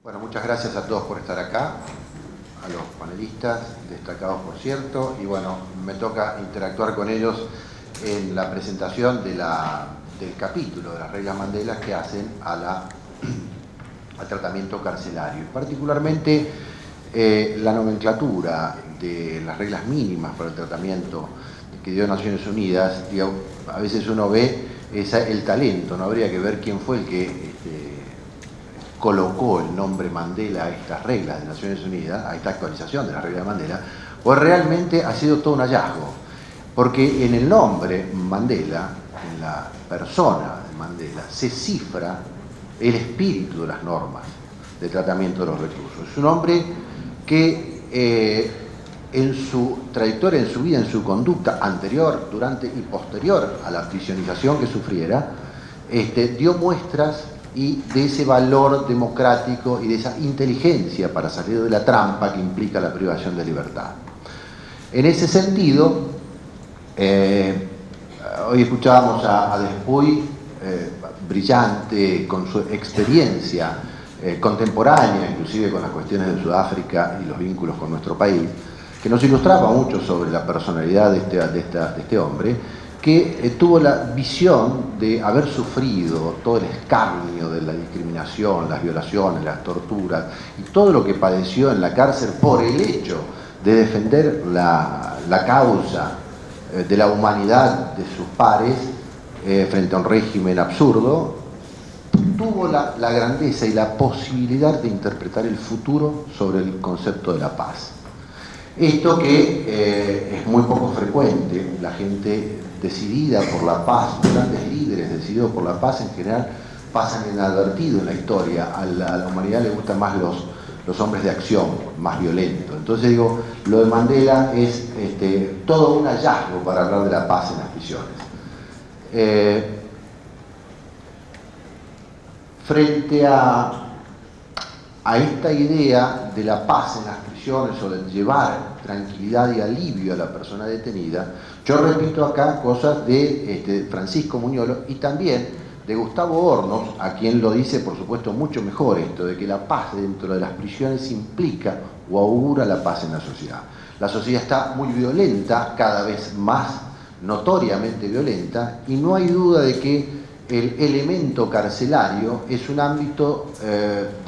Bueno, muchas gracias a todos por estar acá, a los panelistas, destacados por cierto, y bueno, me toca interactuar con ellos en la presentación del capítulo de las reglas Mandela que hacen al tratamiento carcelario. Particularmente la nomenclatura de las reglas mínimas para el tratamiento que dio Naciones Unidas, digo, a veces uno ve el talento, no habría que ver quién fue el que colocó el nombre Mandela a estas reglas de Naciones Unidas, a esta actualización de las reglas de Mandela, pues realmente ha sido todo un hallazgo, porque en el nombre Mandela, en la persona de Mandela, se cifra el espíritu de las normas de tratamiento de los reclusos. Es un hombre que en su trayectoria, en su vida, en su conducta anterior, durante y posterior a la prisionización que sufriera, dio muestras y de ese valor democrático y de esa inteligencia para salir de la trampa que implica la privación de libertad. En ese sentido, hoy escuchábamos a Despuy, brillante, con su experiencia contemporánea, inclusive con las cuestiones de Sudáfrica y los vínculos con nuestro país, que nos ilustraba mucho sobre la personalidad de este hombre, que tuvo la visión de haber sufrido todo el escarnio de la discriminación, las violaciones, las torturas y todo lo que padeció en la cárcel por el hecho de defender la causa de la humanidad de sus pares frente a un régimen absurdo. Tuvo la grandeza y la posibilidad de interpretar el futuro sobre el concepto de la paz. Esto que es muy poco frecuente, la gente decidida por la paz, los grandes líderes decididos por la paz en general pasan inadvertido en la historia. A la humanidad le gustan más los hombres de acción, más violentos. Entonces digo, lo de Mandela es todo un hallazgo para hablar de la paz en las prisiones. Frente a esta idea de la paz en las prisiones o de llevar tranquilidad y alivio a la persona detenida, yo repito acá cosas de Francisco Muñolo y también de Gustavo Hornos, a quien lo dice por supuesto mucho mejor esto, de que la paz dentro de las prisiones implica o augura la paz en la sociedad. La sociedad está muy violenta, cada vez más notoriamente violenta, y no hay duda de que el elemento carcelario es un ámbito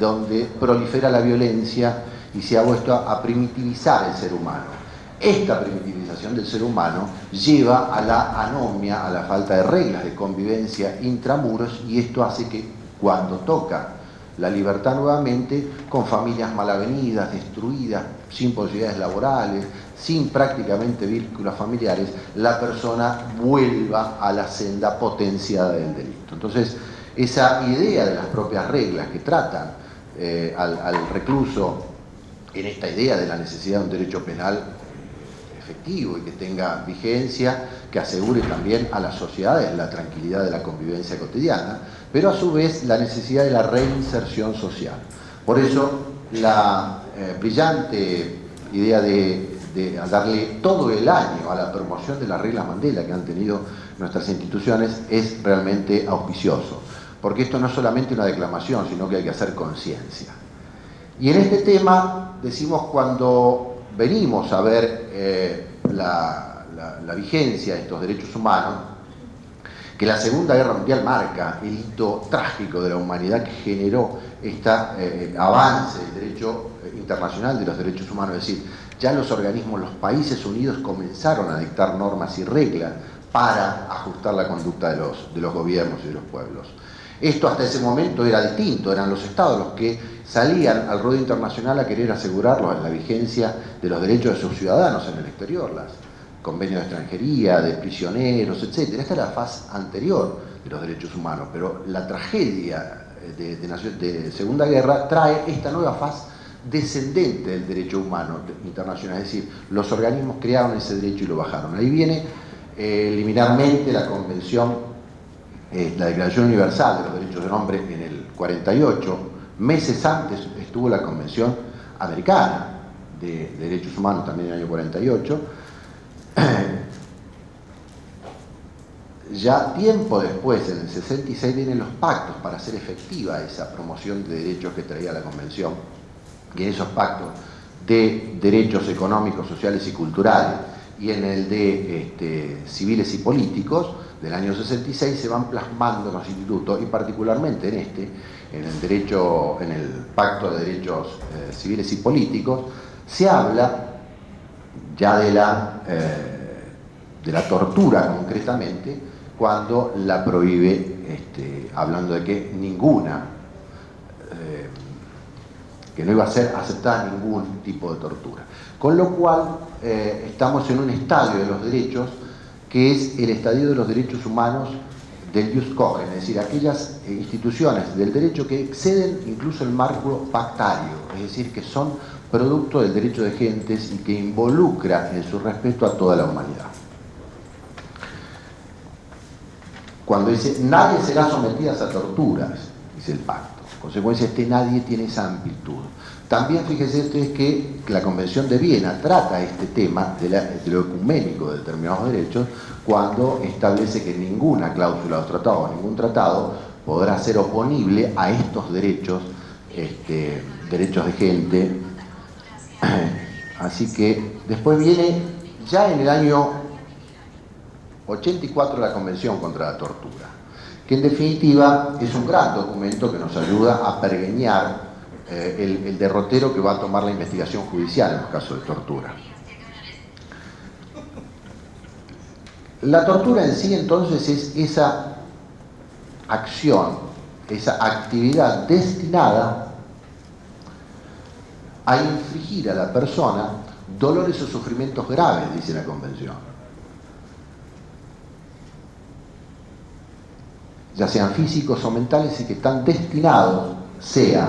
donde prolifera la violencia y se ha vuelto a primitivizar el ser humano. Esta primitivización del ser humano lleva a la anomia, a la falta de reglas de convivencia intramuros, y esto hace que cuando toca la libertad nuevamente, con familias malavenidas, destruidas, sin posibilidades laborales, sin prácticamente vínculos familiares, la persona vuelva a la senda potenciada del delito. Entonces, esa idea de las propias reglas que tratan al recluso en esta idea de la necesidad de un derecho penal efectivo y que tenga vigencia, que asegure también a las sociedades la tranquilidad de la convivencia cotidiana, pero a su vez la necesidad de la reinserción social. Por eso la brillante idea de darle todo el año a la promoción de las reglas Mandela que han tenido nuestras instituciones es realmente auspicioso, porque esto no es solamente una declamación, sino que hay que hacer conciencia. Y en este tema decimos, cuando venimos a ver la vigencia de estos derechos humanos, que la Segunda Guerra Mundial marca el hito trágico de la humanidad que generó este avance del derecho internacional de los derechos humanos, es decir, ya los organismos, los países unidos comenzaron a dictar normas y reglas para ajustar la conducta de los gobiernos y de los pueblos. Esto hasta ese momento era distinto, eran los estados los que salían al ruedo internacional a querer asegurar la vigencia de los derechos de sus ciudadanos en el exterior, los convenios de extranjería, de prisioneros, etc. Esta era la fase anterior de los derechos humanos, pero la tragedia de Segunda Guerra trae esta nueva fase descendente del derecho humano internacional, es decir, los organismos crearon ese derecho y lo bajaron. Ahí viene liminarmente la Convención, la Declaración Universal de los Derechos del Hombre en el 48, meses antes estuvo la Convención Americana de Derechos Humanos también en el año 48, ya tiempo después, en el 66, vienen los pactos para hacer efectiva esa promoción de derechos que traía la Convención, y en esos pactos de derechos económicos, sociales y culturales, y en el de civiles y políticos, del año 66, se van plasmando en los institutos, y particularmente en el Pacto de Derechos Civiles y Políticos, se habla ya de la tortura concretamente, cuando la prohíbe, hablando de que que no iba a ser aceptada ningún tipo de tortura. Con lo cual, estamos en un estadio de los derechos que es el estadio de los derechos humanos del jus cogens, es decir, aquellas instituciones del derecho que exceden incluso el marco pactario, es decir, que son producto del derecho de gentes y que involucra en su respeto a toda la humanidad. Cuando dice nadie será sometido a torturas, dice el pacto, en consecuencia nadie tiene esa amplitud. También fíjense ustedes que la Convención de Viena trata este tema de lo ecuménico de determinados derechos, cuando establece que ninguna cláusula o tratado, ningún tratado podrá ser oponible a estos derechos, derechos de gente. Así que después viene, ya en el año 84, la Convención contra la Tortura, que en definitiva es un gran documento que nos ayuda a pergeñar el derrotero que va a tomar la investigación judicial en los casos de tortura. La tortura en sí, entonces, es esa acción, esa actividad destinada a infligir a la persona dolores o sufrimientos graves, dice la Convención, ya sean físicos o mentales, y que están destinados sea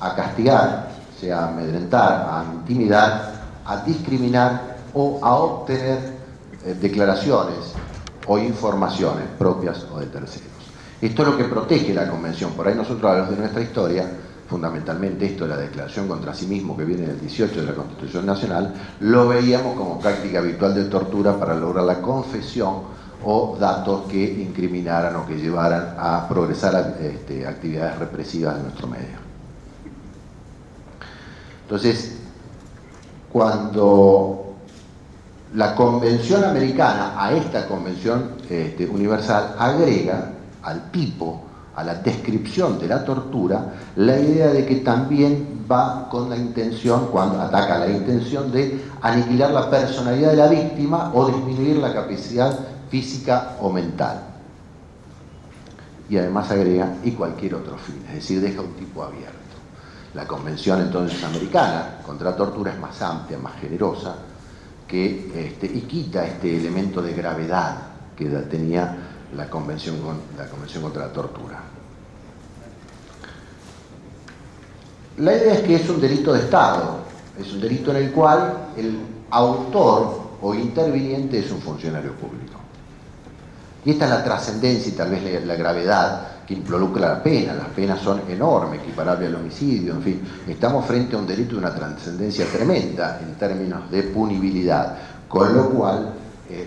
a castigar, sea a amedrentar, a intimidar, a discriminar o a obtener declaraciones o informaciones propias o de terceros. Esto es lo que protege la Convención. Por ahí nosotros, a los de nuestra historia, fundamentalmente esto de la declaración contra sí mismo, que viene del 18 de la Constitución Nacional, lo veíamos como práctica habitual de tortura para lograr la confesión o datos que incriminaran o que llevaran a progresar actividades represivas de nuestro medio. Entonces, cuando la Convención Americana a esta Convención Universal agrega al tipo, a la descripción de la tortura, la idea de que también va con la intención, cuando ataca la intención de aniquilar la personalidad de la víctima o disminuir la capacidad física o mental. Y además agrega, y cualquier otro fin, es decir, deja un tipo abierto. La Convención entonces americana contra la tortura es más amplia, más generosa, y quita este elemento de gravedad que tenía la Convención contra la tortura. La idea es que es un delito de Estado, es un delito en el cual el autor o interviniente es un funcionario público. Y esta es la trascendencia y tal vez la gravedad que involucra la pena. Las penas son enormes, equiparables al homicidio, en fin. Estamos frente a un delito de una trascendencia tremenda en términos de punibilidad, con lo cual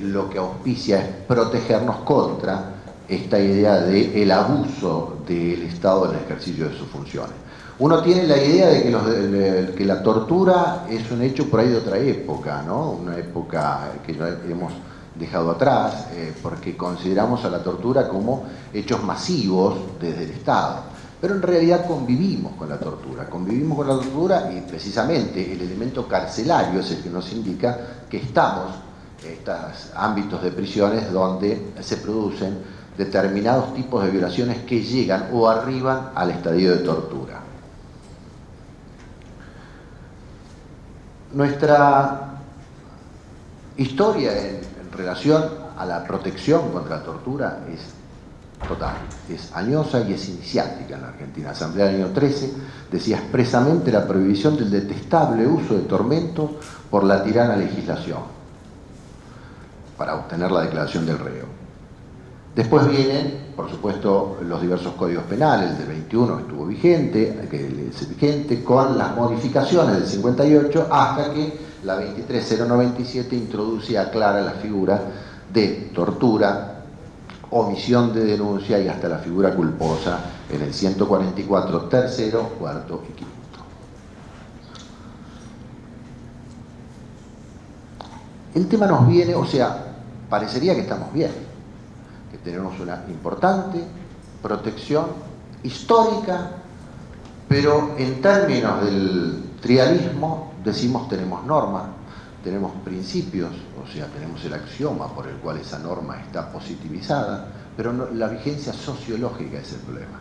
lo que auspicia es protegernos contra esta idea del abuso del Estado en el ejercicio de sus funciones. Uno tiene la idea de que la tortura es un hecho por ahí de otra época, ¿no? Una época que ya hemos dejado atrás, porque consideramos a la tortura como hechos masivos desde el Estado. Pero en realidad convivimos con la tortura y precisamente el elemento carcelario es el que nos indica que estamos en estos ámbitos de prisiones donde se producen determinados tipos de violaciones que llegan o arriban al estadio de tortura. Nuestra historia en relación a la protección contra la tortura es total, es añosa y es iniciática en la Argentina. La Asamblea del año 13 decía expresamente la prohibición del detestable uso de tormentos por la tirana legislación para obtener la declaración del reo. Después vienen, por supuesto, los diversos códigos penales. El del 21 estuvo vigente, con las modificaciones del 58, hasta que la 23097 introduce y aclara la figura de tortura omisión de denuncia y hasta la figura culposa en el 144, tercero, cuarto y quinto. El tema nos viene, o sea, parecería que estamos bien, que tenemos una importante protección histórica, pero en términos del trialismo decimos tenemos normas, tenemos principios, o sea, tenemos el axioma por el cual esa norma está positivizada, pero no, la vigencia sociológica es el problema.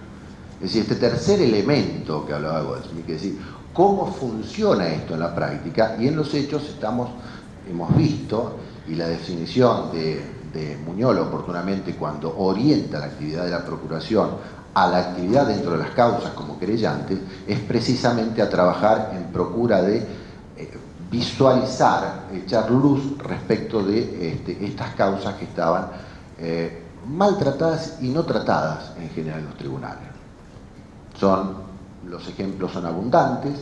Es decir, este tercer elemento que hablaba Goldsmith, que es decir, cómo funciona esto en la práctica, y en los hechos hemos visto, y la definición de Muñoz oportunamente cuando orienta la actividad de la Procuración a la actividad dentro de las causas como querellante, es precisamente a trabajar en procura de visualizar, echar luz respecto de estas causas que estaban maltratadas y no tratadas en general en los tribunales. Los ejemplos son abundantes,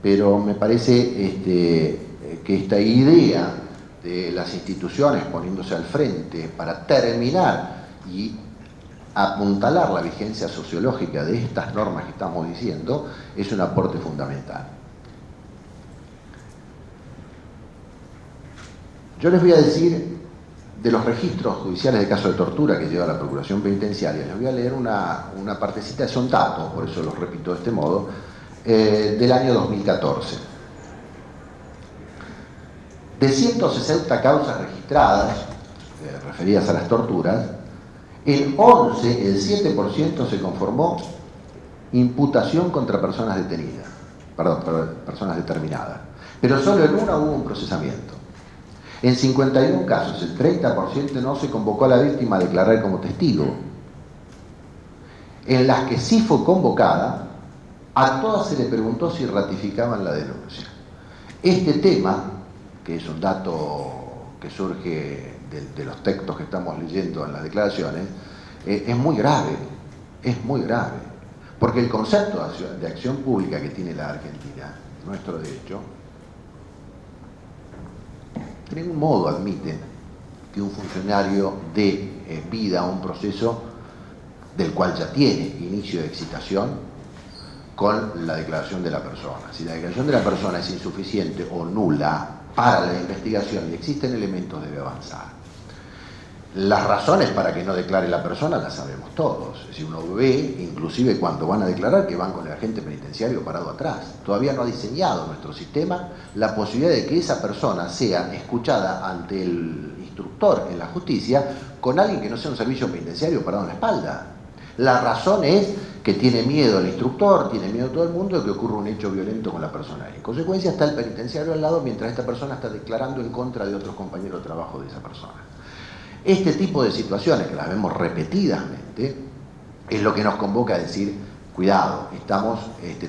pero me parece que esta idea de las instituciones poniéndose al frente para terminar y apuntalar la vigencia sociológica de estas normas que estamos diciendo es un aporte fundamental. Yo les voy a decir de los registros judiciales de casos de tortura que lleva la Procuración Penitenciaria, les voy a leer una partecita, son datos, por eso los repito de este modo, del año 2014. De 160 causas registradas, referidas a las torturas, en 11, el 7% se conformó imputación contra personas detenidas, personas determinadas, pero solo en una hubo un procesamiento. En 51 casos, el 30% no se convocó a la víctima a declarar como testigo. En las que sí fue convocada, a todas se le preguntó si ratificaban la denuncia. Este tema, que es un dato que surge de los textos que estamos leyendo en las declaraciones, es muy grave, porque el concepto de acción pública que tiene la Argentina, nuestro derecho, de ningún modo admite que un funcionario dé vida a un proceso del cual ya tiene inicio de excitación con la declaración de la persona. Si la declaración de la persona es insuficiente o nula para la investigación y existen elementos, debe avanzar. Las razones para que no declare la persona las sabemos todos. Es decir, uno ve, inclusive cuando van a declarar, que van con el agente penitenciario parado atrás. Todavía no ha diseñado nuestro sistema la posibilidad de que esa persona sea escuchada ante el instructor en la justicia con alguien que no sea un servicio penitenciario parado en la espalda. La razón es que tiene miedo el instructor, tiene miedo todo el mundo de que ocurra un hecho violento con la persona. En consecuencia está el penitenciario al lado mientras esta persona está declarando en contra de otros compañeros de trabajo de esa persona. Este tipo de situaciones, que las vemos repetidamente, es lo que nos convoca a decir, cuidado, estamos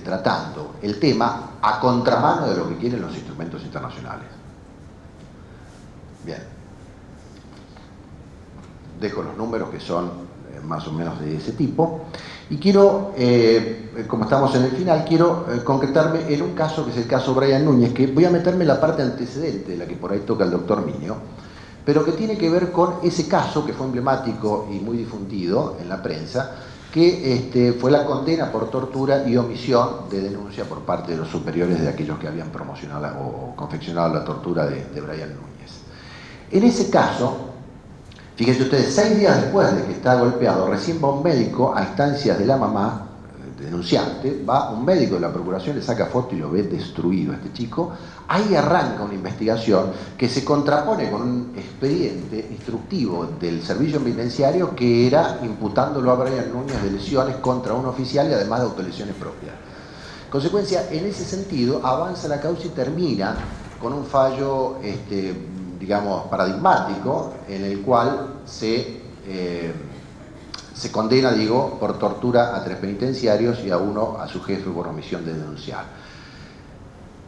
tratando el tema a contramano de lo que quieren los instrumentos internacionales. Bien. Dejo los números que son más o menos de ese tipo. Y quiero, como estamos en el final, quiero concretarme en un caso que es el caso Brian Núñez, que voy a meterme en la parte antecedente de la que por ahí toca el doctor Miño, pero que tiene que ver con ese caso que fue emblemático y muy difundido en la prensa, que fue la condena por tortura y omisión de denuncia por parte de los superiores de aquellos que habían promocionado o confeccionado la tortura de Brian Núñez. En ese caso, fíjense ustedes, 6 días después de que está golpeado, recién va un médico a instancias de la mamá, denunciante, va un médico de la Procuración, le saca foto y lo ve destruido a este chico. Ahí arranca una investigación que se contrapone con un expediente instructivo del servicio penitenciario que era imputándolo a Brian Núñez de lesiones contra un oficial y además de autolesiones propias. En consecuencia, en ese sentido, avanza la causa y termina con un fallo, digamos, paradigmático, en el cual se condena, por tortura a 3 penitenciarios y a uno, a su jefe, por omisión de denunciar.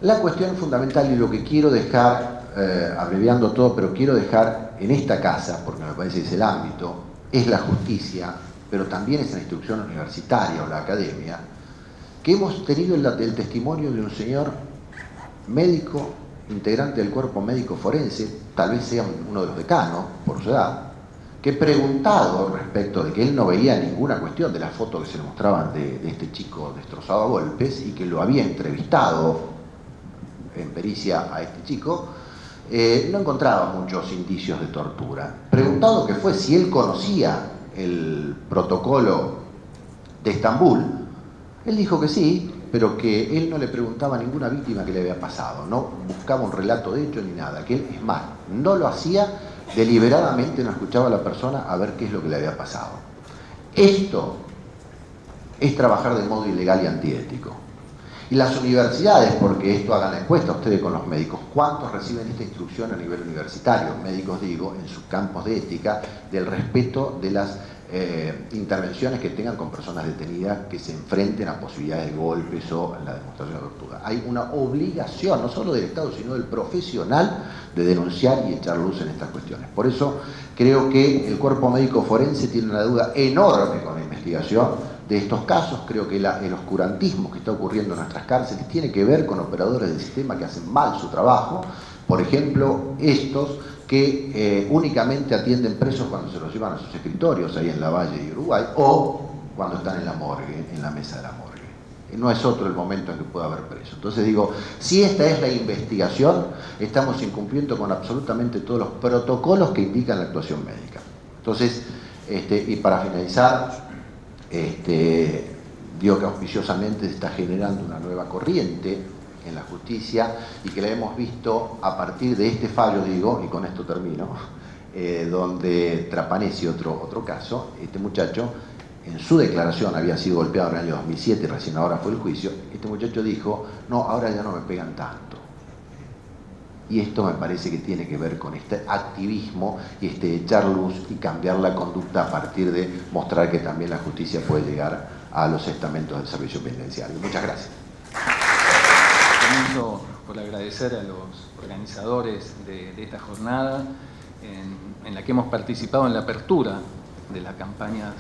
La cuestión fundamental, y lo que quiero dejar, abreviando todo, pero quiero dejar en esta casa, porque me parece que es el ámbito, es la justicia, pero también es la instrucción universitaria o la academia, que hemos tenido el testimonio de un señor médico, integrante del cuerpo médico forense, tal vez sea uno de los decanos, por su edad, que preguntado respecto de que él no veía ninguna cuestión de las fotos que se le mostraban de este chico destrozado a golpes y que lo había entrevistado en pericia a este chico, no encontraba muchos indicios de tortura. Preguntado que fue si él conocía el protocolo de Estambul, él dijo que sí, pero que él no le preguntaba a ninguna víctima qué le había pasado, no buscaba un relato de hecho ni nada, que él, es más, no lo hacía deliberadamente, no escuchaba a la persona a ver qué es lo que le había pasado. Esto es trabajar de modo ilegal y antiético. Y las universidades, porque esto hagan la encuesta ustedes con los médicos, ¿cuántos reciben esta instrucción a nivel universitario? Médicos, digo, en sus campos de ética, del respeto de las intervenciones que tengan con personas detenidas que se enfrenten a posibilidades de golpes o a la demostración de tortura. Hay una obligación, no solo del Estado, sino del profesional, de denunciar y echar luz en estas cuestiones. Por eso creo que el cuerpo médico forense tiene una deuda enorme con la investigación de estos casos. Creo que el oscurantismo que está ocurriendo en nuestras cárceles tiene que ver con operadores del sistema que hacen mal su trabajo. Por ejemplo, estos que únicamente atienden presos cuando se los llevan a sus escritorios ahí en Lavalle y Uruguay, o cuando están en la morgue, en la mesa de la morgue. No es otro el momento en que pueda haber preso. Entonces digo, si esta es la investigación, estamos incumpliendo con absolutamente todos los protocolos que indican la actuación médica. Entonces, y para finalizar, digo que auspiciosamente se está generando una nueva corriente en la justicia y que la hemos visto a partir de este fallo, digo, y con esto termino, donde Trapanesi, otro caso, este muchacho, en su declaración había sido golpeado en el año 2007, recién ahora fue el juicio, este muchacho dijo, no, ahora ya no me pegan tanto. Y esto me parece que tiene que ver con este activismo y echar luz y cambiar la conducta a partir de mostrar que también la justicia puede llegar a los estamentos del servicio penitenciario. Muchas gracias. Comienzo por agradecer a los organizadores de esta jornada en la que hemos participado en la apertura de las campañas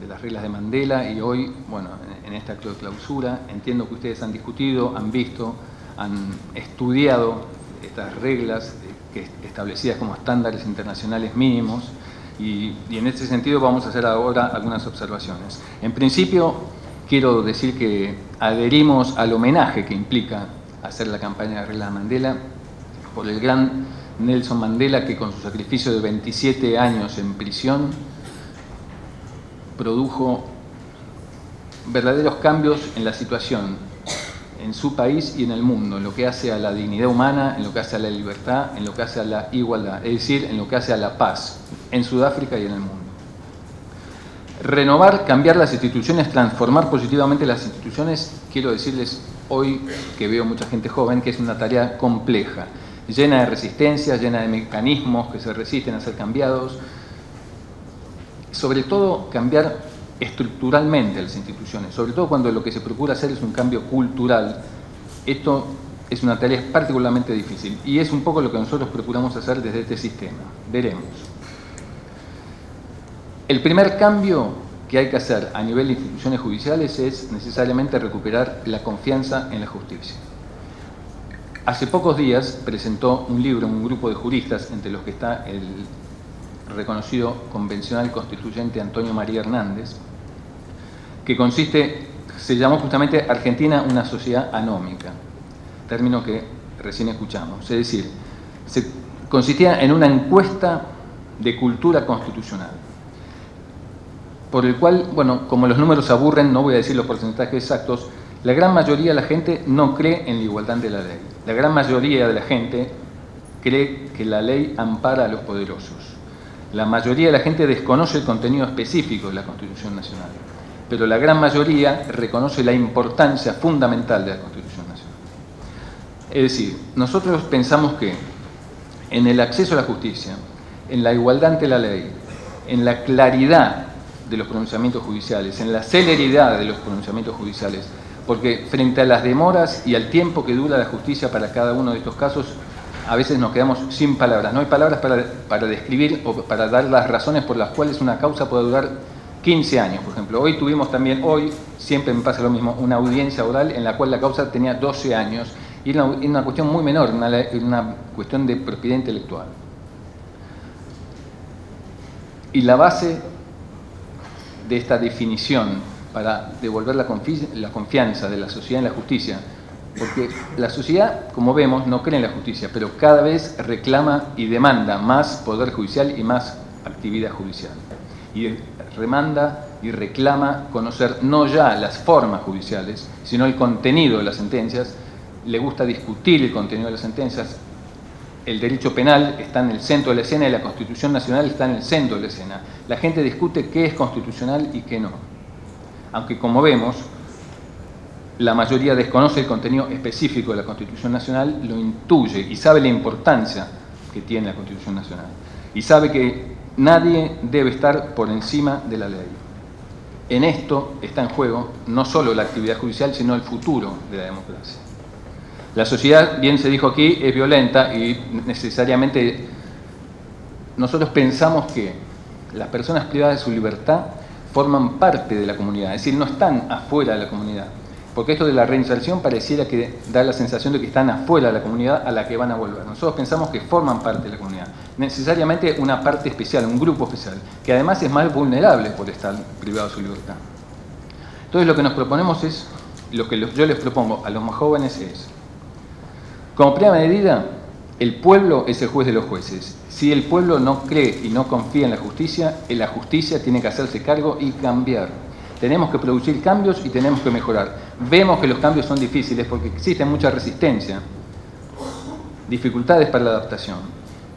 de las reglas de Mandela y hoy, bueno, en este acto de clausura. Entiendo que ustedes han discutido, han visto, han estudiado estas reglas establecidas como estándares internacionales mínimos y en este sentido vamos a hacer ahora algunas observaciones. En principio, quiero decir que adherimos al homenaje que implica hacer la campaña de reglas de Mandela por el gran Nelson Mandela, que con su sacrificio de 27 años en prisión produjo verdaderos cambios en la situación en su país y en el mundo, en lo que hace a la dignidad humana, en lo que hace a la libertad, en lo que hace a la igualdad, es decir, en lo que hace a la paz, en Sudáfrica y en el mundo. Renovar, cambiar las instituciones, transformar positivamente las instituciones, quiero decirles hoy que veo mucha gente joven que es una tarea compleja, llena de resistencias, llena de mecanismos que se resisten a ser cambiados. Sobre todo cambiar estructuralmente las instituciones, sobre todo cuando lo que se procura hacer es un cambio cultural. Esto es una tarea particularmente difícil y es un poco lo que nosotros procuramos hacer desde este sistema. Veremos. El primer cambio que hay que hacer a nivel de instituciones judiciales es necesariamente recuperar la confianza en la justicia. Hace pocos días presentó un libro un grupo de juristas, entre los que está el reconocido convencional constituyente Antonio María Hernández, que se llamó justamente Argentina una sociedad anómica, término que recién escuchamos. Es decir, consistía en una encuesta de cultura constitucional, por el cual, bueno, como los números aburren, no voy a decir los porcentajes exactos, la gran mayoría de la gente no cree en la igualdad de la ley. La gran mayoría de la gente cree que la ley ampara a los poderosos. La mayoría de la gente desconoce el contenido específico de la Constitución Nacional, pero la gran mayoría reconoce la importancia fundamental de la Constitución Nacional. Es decir, nosotros pensamos que en el acceso a la justicia, en la igualdad ante la ley, en la claridad de los pronunciamientos judiciales, en la celeridad de los pronunciamientos judiciales, porque frente a las demoras y al tiempo que dura la justicia para cada uno de estos casos, a veces nos quedamos sin palabras. No hay palabras para describir o para dar las razones por las cuales una causa puede durar 15 años. Por ejemplo, hoy tuvimos también, siempre me pasa lo mismo, una audiencia oral en la cual la causa tenía 12 años y era una cuestión muy menor, una cuestión de propiedad intelectual. Y la base de esta definición para devolver la confianza de la sociedad en la justicia, porque la sociedad, como vemos, no cree en la justicia, pero cada vez reclama y demanda más poder judicial y más actividad judicial. Y demanda y reclama conocer no ya las formas judiciales, sino el contenido de las sentencias. Le gusta discutir el contenido de las sentencias. El derecho penal está en el centro de la escena y la Constitución Nacional está en el centro de la escena. La gente discute qué es constitucional y qué no. Aunque, como vemos, la mayoría desconoce el contenido específico de la Constitución Nacional, lo intuye y sabe la importancia que tiene la Constitución Nacional. Y sabe que nadie debe estar por encima de la ley. En esto está en juego no solo la actividad judicial, sino el futuro de la democracia. La sociedad, bien se dijo aquí, es violenta y necesariamente nosotros pensamos que las personas privadas de su libertad forman parte de la comunidad, es decir, no están afuera de la comunidad. Porque esto de la reinserción pareciera que da la sensación de que están afuera de la comunidad a la que van a volver. Nosotros pensamos que forman parte de la comunidad, necesariamente una parte especial, un grupo especial, que además es más vulnerable por estar privado de su libertad. Entonces lo que nos proponemos es, lo que yo les propongo a los más jóvenes es, como primera medida, el pueblo es el juez de los jueces. Si el pueblo no cree y no confía en la justicia tiene que hacerse cargo y cambiar. Tenemos que producir cambios y tenemos que mejorar. Vemos que los cambios son difíciles porque existe mucha resistencia, dificultades para la adaptación.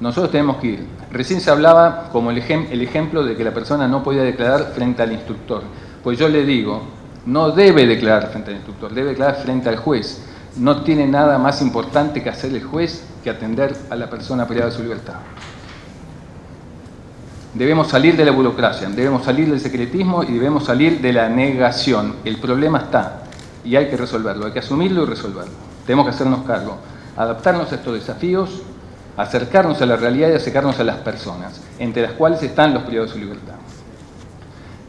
Nosotros tenemos que ir. Recién se hablaba como el ejemplo de que la persona no podía declarar frente al instructor. Pues yo le digo, no debe declarar frente al instructor, debe declarar frente al juez. No tiene nada más importante que hacer el juez que atender a la persona privada de su libertad. Debemos salir de la burocracia, debemos salir del secretismo y debemos salir de la negación. El problema está y hay que resolverlo, hay que asumirlo y resolverlo. Tenemos que hacernos cargo, adaptarnos a estos desafíos, acercarnos a la realidad y acercarnos a las personas, entre las cuales están los privados de su libertad.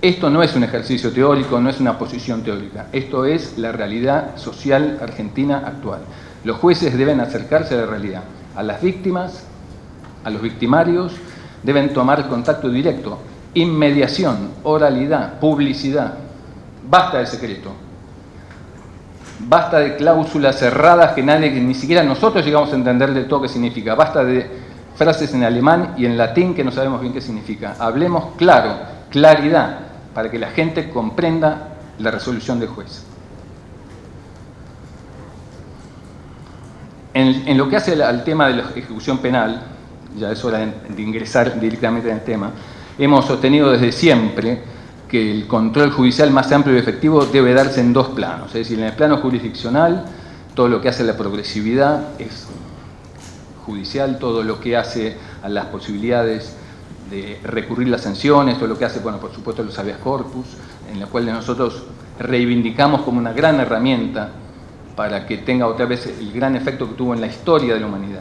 Esto no es un ejercicio teórico, no es una posición teórica, esto es la realidad social argentina actual. Los jueces deben acercarse a la realidad, a las víctimas, a los victimarios, deben tomar contacto directo, inmediación, oralidad, publicidad. Basta de secreto, basta de cláusulas cerradas que ni siquiera nosotros llegamos a entender de todo qué significa, basta de frases en alemán y en latín que no sabemos bien qué significa. Hablemos claro, claridad, para que la gente comprenda la resolución del juez. En lo que hace al tema de la ejecución penal, ya es hora de ingresar directamente en el tema, hemos sostenido desde siempre que el control judicial más amplio y efectivo debe darse en dos planos, es decir, en el plano jurisdiccional, todo lo que hace a la progresividad es judicial, todo lo que hace a las posibilidades de recurrir las sanciones, todo lo que hace, bueno, por supuesto, los habeas corpus, en la cual nosotros reivindicamos como una gran herramienta para que tenga otra vez el gran efecto que tuvo en la historia de la humanidad.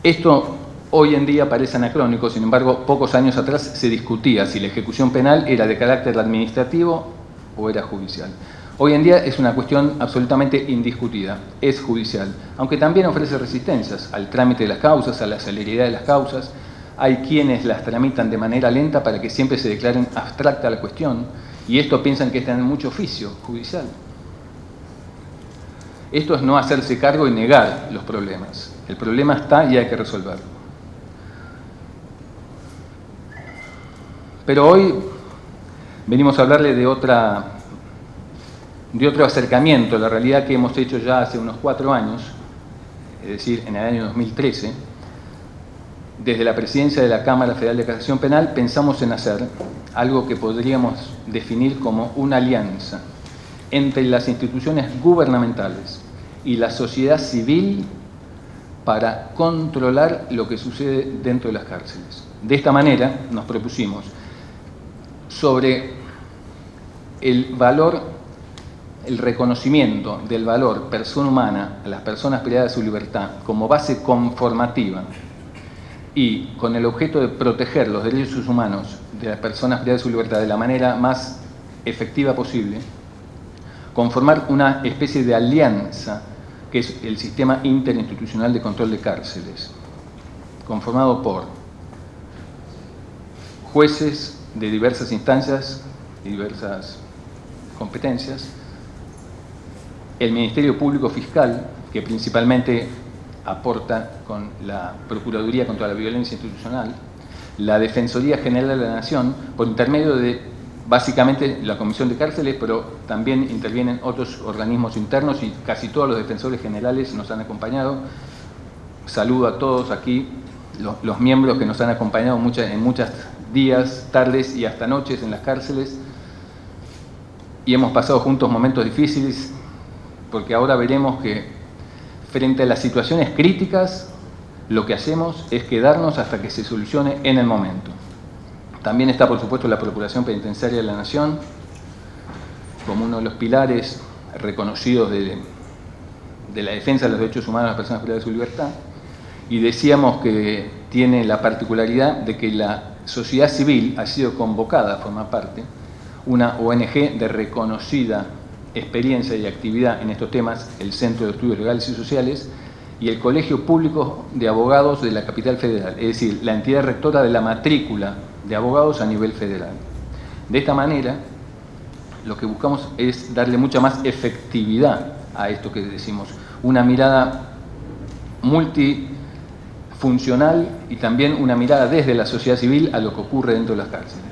Esto hoy en día parece anacrónico, sin embargo, pocos años atrás se discutía si la ejecución penal era de carácter administrativo o era judicial. Hoy en día es una cuestión absolutamente indiscutida, es judicial, aunque también ofrece resistencias al trámite de las causas, a la celeridad de las causas. Hay quienes las tramitan de manera lenta para que siempre se declaren abstracta la cuestión, y esto piensan que están en mucho oficio judicial. Esto es no hacerse cargo y negar los problemas. El problema está y hay que resolverlo. Pero hoy venimos a hablarle de otro acercamiento a la realidad que hemos hecho ya hace unos 4 años, es decir, en el año 2013. Desde la presidencia de la Cámara Federal de Casación Penal pensamos en hacer algo que podríamos definir como una alianza entre las instituciones gubernamentales y la sociedad civil para controlar lo que sucede dentro de las cárceles. De esta manera nos propusimos sobre el valor, el reconocimiento del valor persona humana a las personas privadas de su libertad como base conformativa y con el objeto de proteger los derechos humanos de las personas privadas de su libertad de la manera más efectiva posible, conformar una especie de alianza que es el Sistema Interinstitucional de Control de Cárceles, conformado por jueces de diversas instancias y diversas competencias, el Ministerio Público Fiscal, que principalmente aporta con la Procuraduría contra la Violencia Institucional, la Defensoría General de la Nación, por intermedio de básicamente la Comisión de Cárceles, pero también intervienen otros organismos internos y casi todos los defensores generales nos han acompañado. Saludo a todos aquí, los miembros que nos han acompañado en muchos días, tardes y hasta noches en las cárceles, y hemos pasado juntos momentos difíciles, porque ahora veremos que frente a las situaciones críticas, lo que hacemos es quedarnos hasta que se solucione en el momento. También está, por supuesto, la Procuración Penitenciaria de la Nación, como uno de los pilares reconocidos de la defensa de los derechos humanos de las personas privadas de su libertad. Y decíamos que tiene la particularidad de que la sociedad civil ha sido convocada a formar parte, una ONG de reconocida experiencia y actividad en estos temas, el Centro de Estudios Legales y Sociales, y el Colegio Público de Abogados de la Capital Federal, es decir, la entidad rectora de la matrícula de abogados a nivel federal. De esta manera, lo que buscamos es darle mucha más efectividad a esto que decimos, una mirada multifuncional y también una mirada desde la sociedad civil a lo que ocurre dentro de las cárceles.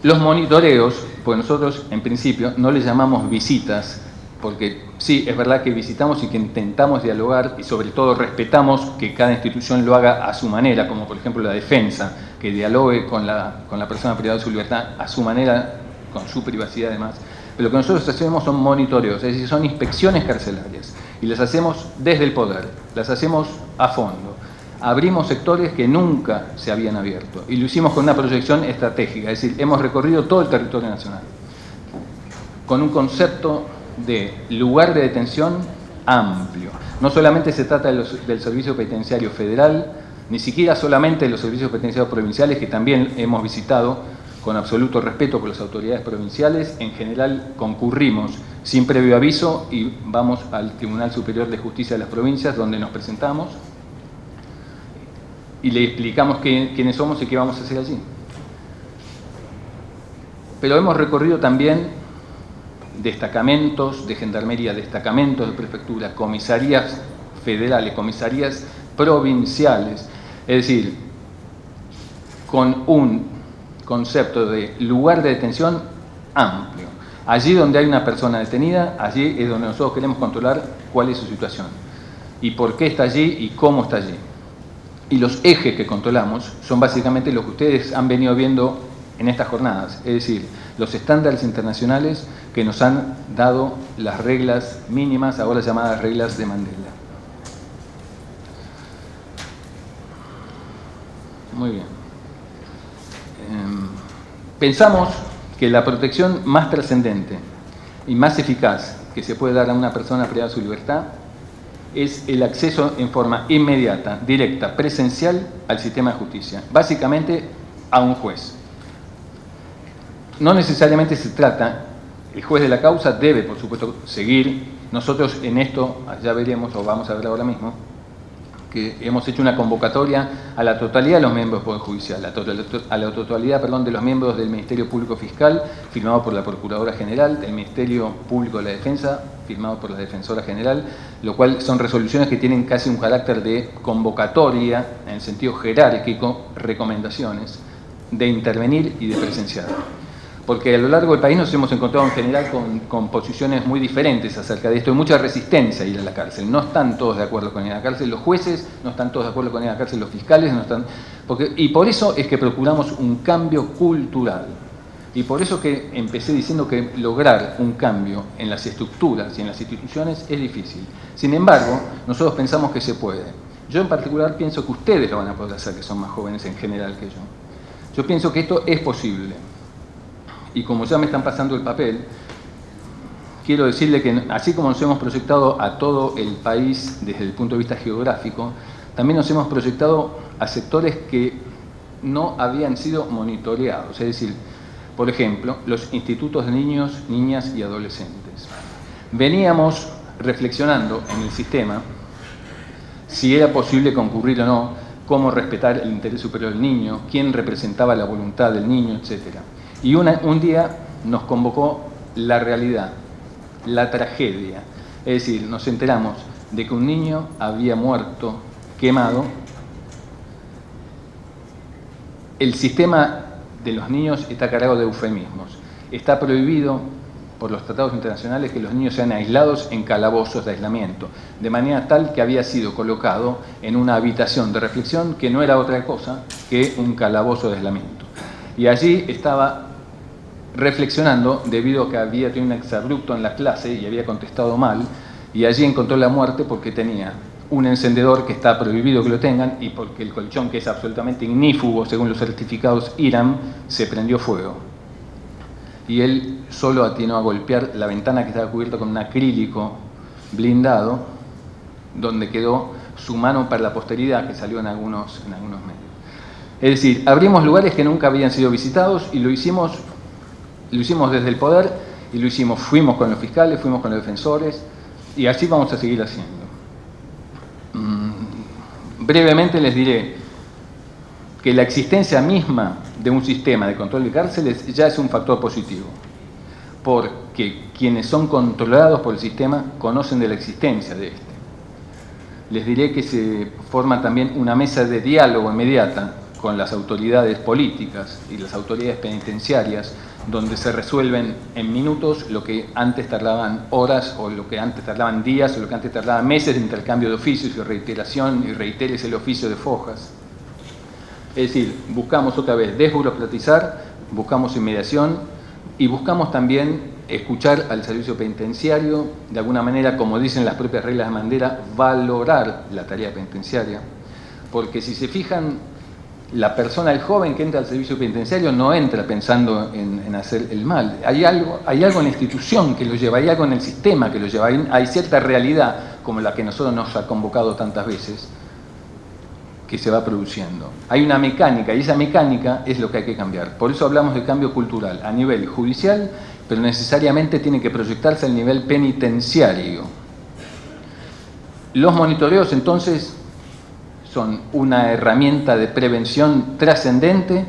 Los monitoreos, pues nosotros en principio no les llamamos visitas, porque sí, es verdad que visitamos y que intentamos dialogar y sobre todo respetamos que cada institución lo haga a su manera, como por ejemplo la defensa, que dialogue con la persona privada de su libertad a su manera, con su privacidad además. Pero lo que nosotros hacemos son monitoreos, es decir, son inspecciones carcelarias y las hacemos desde el poder, las hacemos a fondo. Abrimos sectores que nunca se habían abierto y lo hicimos con una proyección estratégica, es decir, hemos recorrido todo el territorio nacional con un concepto de lugar de detención amplio. No solamente se trata del Servicio Penitenciario Federal, ni siquiera solamente de los servicios penitenciarios provinciales, que también hemos visitado con absoluto respeto por las autoridades provinciales. En general concurrimos sin previo aviso y vamos al Tribunal Superior de Justicia de las Provincias, donde nos presentamos y le explicamos quiénes somos y qué vamos a hacer allí. Pero hemos recorrido también destacamentos de gendarmería, destacamentos de prefectura, comisarías federales, comisarías provinciales, es decir, con un concepto de lugar de detención amplio. Allí donde hay una persona detenida, allí es donde nosotros queremos controlar cuál es su situación y por qué está allí y cómo está allí. Y los ejes que controlamos son básicamente lo que ustedes han venido viendo en estas jornadas, es decir, los estándares internacionales que nos han dado las reglas mínimas, ahora llamadas reglas de Mandela. Muy bien. Pensamos que la protección más trascendente y más eficaz que se puede dar a una persona privada de su libertad es el acceso en forma inmediata, directa, presencial al sistema de justicia, básicamente a un juez. No necesariamente se trata, el juez de la causa debe, por supuesto, seguir. Nosotros en esto, ya veremos, o vamos a ver ahora mismo, que hemos hecho una convocatoria a la totalidad de los miembros del Poder Judicial, a la totalidad, de los miembros del Ministerio Público Fiscal, firmado por la Procuradora General, del Ministerio Público de la Defensa, firmado por la Defensora General, lo cual son resoluciones que tienen casi un carácter de convocatoria, en el sentido jerárquico, recomendaciones, de intervenir y de presenciar. Porque a lo largo del país nos hemos encontrado en general con posiciones muy diferentes acerca de esto, y mucha resistencia a ir a la cárcel. No están todos de acuerdo con ir a la cárcel, los jueces no están todos de acuerdo con ir a la cárcel, los fiscales no están... y por eso es que procuramos un cambio cultural. Y por eso que empecé diciendo que lograr un cambio en las estructuras y en las instituciones es difícil. Sin embargo, nosotros pensamos que se puede. Yo en particular pienso que ustedes lo van a poder hacer, que son más jóvenes en general que yo. Yo pienso que esto es posible. Y como ya me están pasando el papel, quiero decirle que así como nos hemos proyectado a todo el país desde el punto de vista geográfico, también nos hemos proyectado a sectores que no habían sido monitoreados. Es decir, por ejemplo, los institutos de niños, niñas y adolescentes. Veníamos reflexionando en el sistema si era posible concurrir o no cómo respetar el interés superior del niño, quién representaba la voluntad del niño, etc. Y un día nos convocó la realidad, la tragedia. Es decir, nos enteramos de que un niño había muerto quemado. El sistema de los niños está cargado de eufemismos. Está prohibido por los tratados internacionales que los niños sean aislados en calabozos de aislamiento, de manera tal que había sido colocado en una habitación de reflexión que no era otra cosa que un calabozo de aislamiento. Y allí estaba reflexionando debido a que había tenido un exabrupto en la clase y había contestado mal, y allí encontró la muerte porque tenía un encendedor que está prohibido que lo tengan y porque el colchón, que es absolutamente ignífugo según los certificados IRAM, se prendió fuego. Y él solo atinó a golpear la ventana que estaba cubierta con un acrílico blindado, donde quedó su mano para la posteridad, que salió en algunos medios. Es decir, abrimos lugares que nunca habían sido visitados y lo hicimos desde el poder y fuimos con los fiscales, fuimos con los defensores y así vamos a seguir haciendo. Brevemente les diré que la existencia misma de un sistema de control de cárceles ya es un factor positivo, porque quienes son controlados por el sistema conocen de la existencia de este. Les diré que se forma también una mesa de diálogo inmediata con las autoridades políticas y las autoridades penitenciarias, donde se resuelven en minutos lo que antes tardaban horas, o lo que antes tardaban días, o lo que antes tardaban meses de intercambio de oficios y reiteración, y reiteres el oficio de fojas. Es decir, buscamos otra vez desburocratizar, buscamos inmediación y buscamos también escuchar al servicio penitenciario, de alguna manera, como dicen las propias reglas de Mandela, valorar la tarea penitenciaria, porque si se fijan, la persona, el joven que entra al servicio penitenciario no entra pensando en hacer el mal. Hay algo en la institución que lo lleva, hay algo en el sistema que lo lleva, hay cierta realidad, como la que nosotros nos ha convocado tantas veces, que se va produciendo. Hay una mecánica, y esa mecánica es lo que hay que cambiar. Por eso hablamos de cambio cultural a nivel judicial, pero necesariamente tiene que proyectarse al nivel penitenciario. Los monitoreos, entonces, son una herramienta de prevención trascendente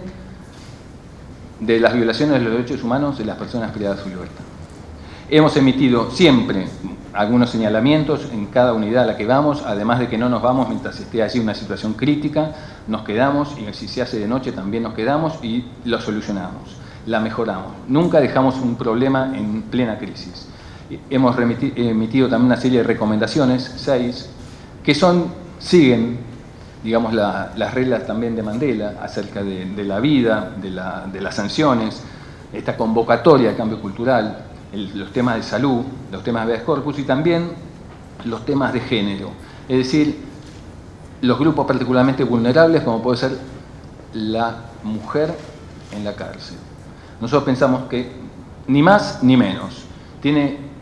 de las violaciones de los derechos humanos de las personas privadas de su libertad. Hemos emitido siempre algunos señalamientos en cada unidad a la que vamos, además de que no nos vamos mientras esté allí una situación crítica, nos quedamos, y si se hace de noche también nos quedamos y lo solucionamos, la mejoramos. Nunca dejamos un problema en plena crisis. Hemos emitido también una serie de recomendaciones, 6, que siguen, digamos, las reglas también de Mandela acerca de la vida, de las sanciones, esta convocatoria de cambio cultural, los temas de salud, los temas de habeas corpus y también los temas de género. Es decir, los grupos particularmente vulnerables, como puede ser la mujer en la cárcel. Nosotros pensamos que ni más ni menos.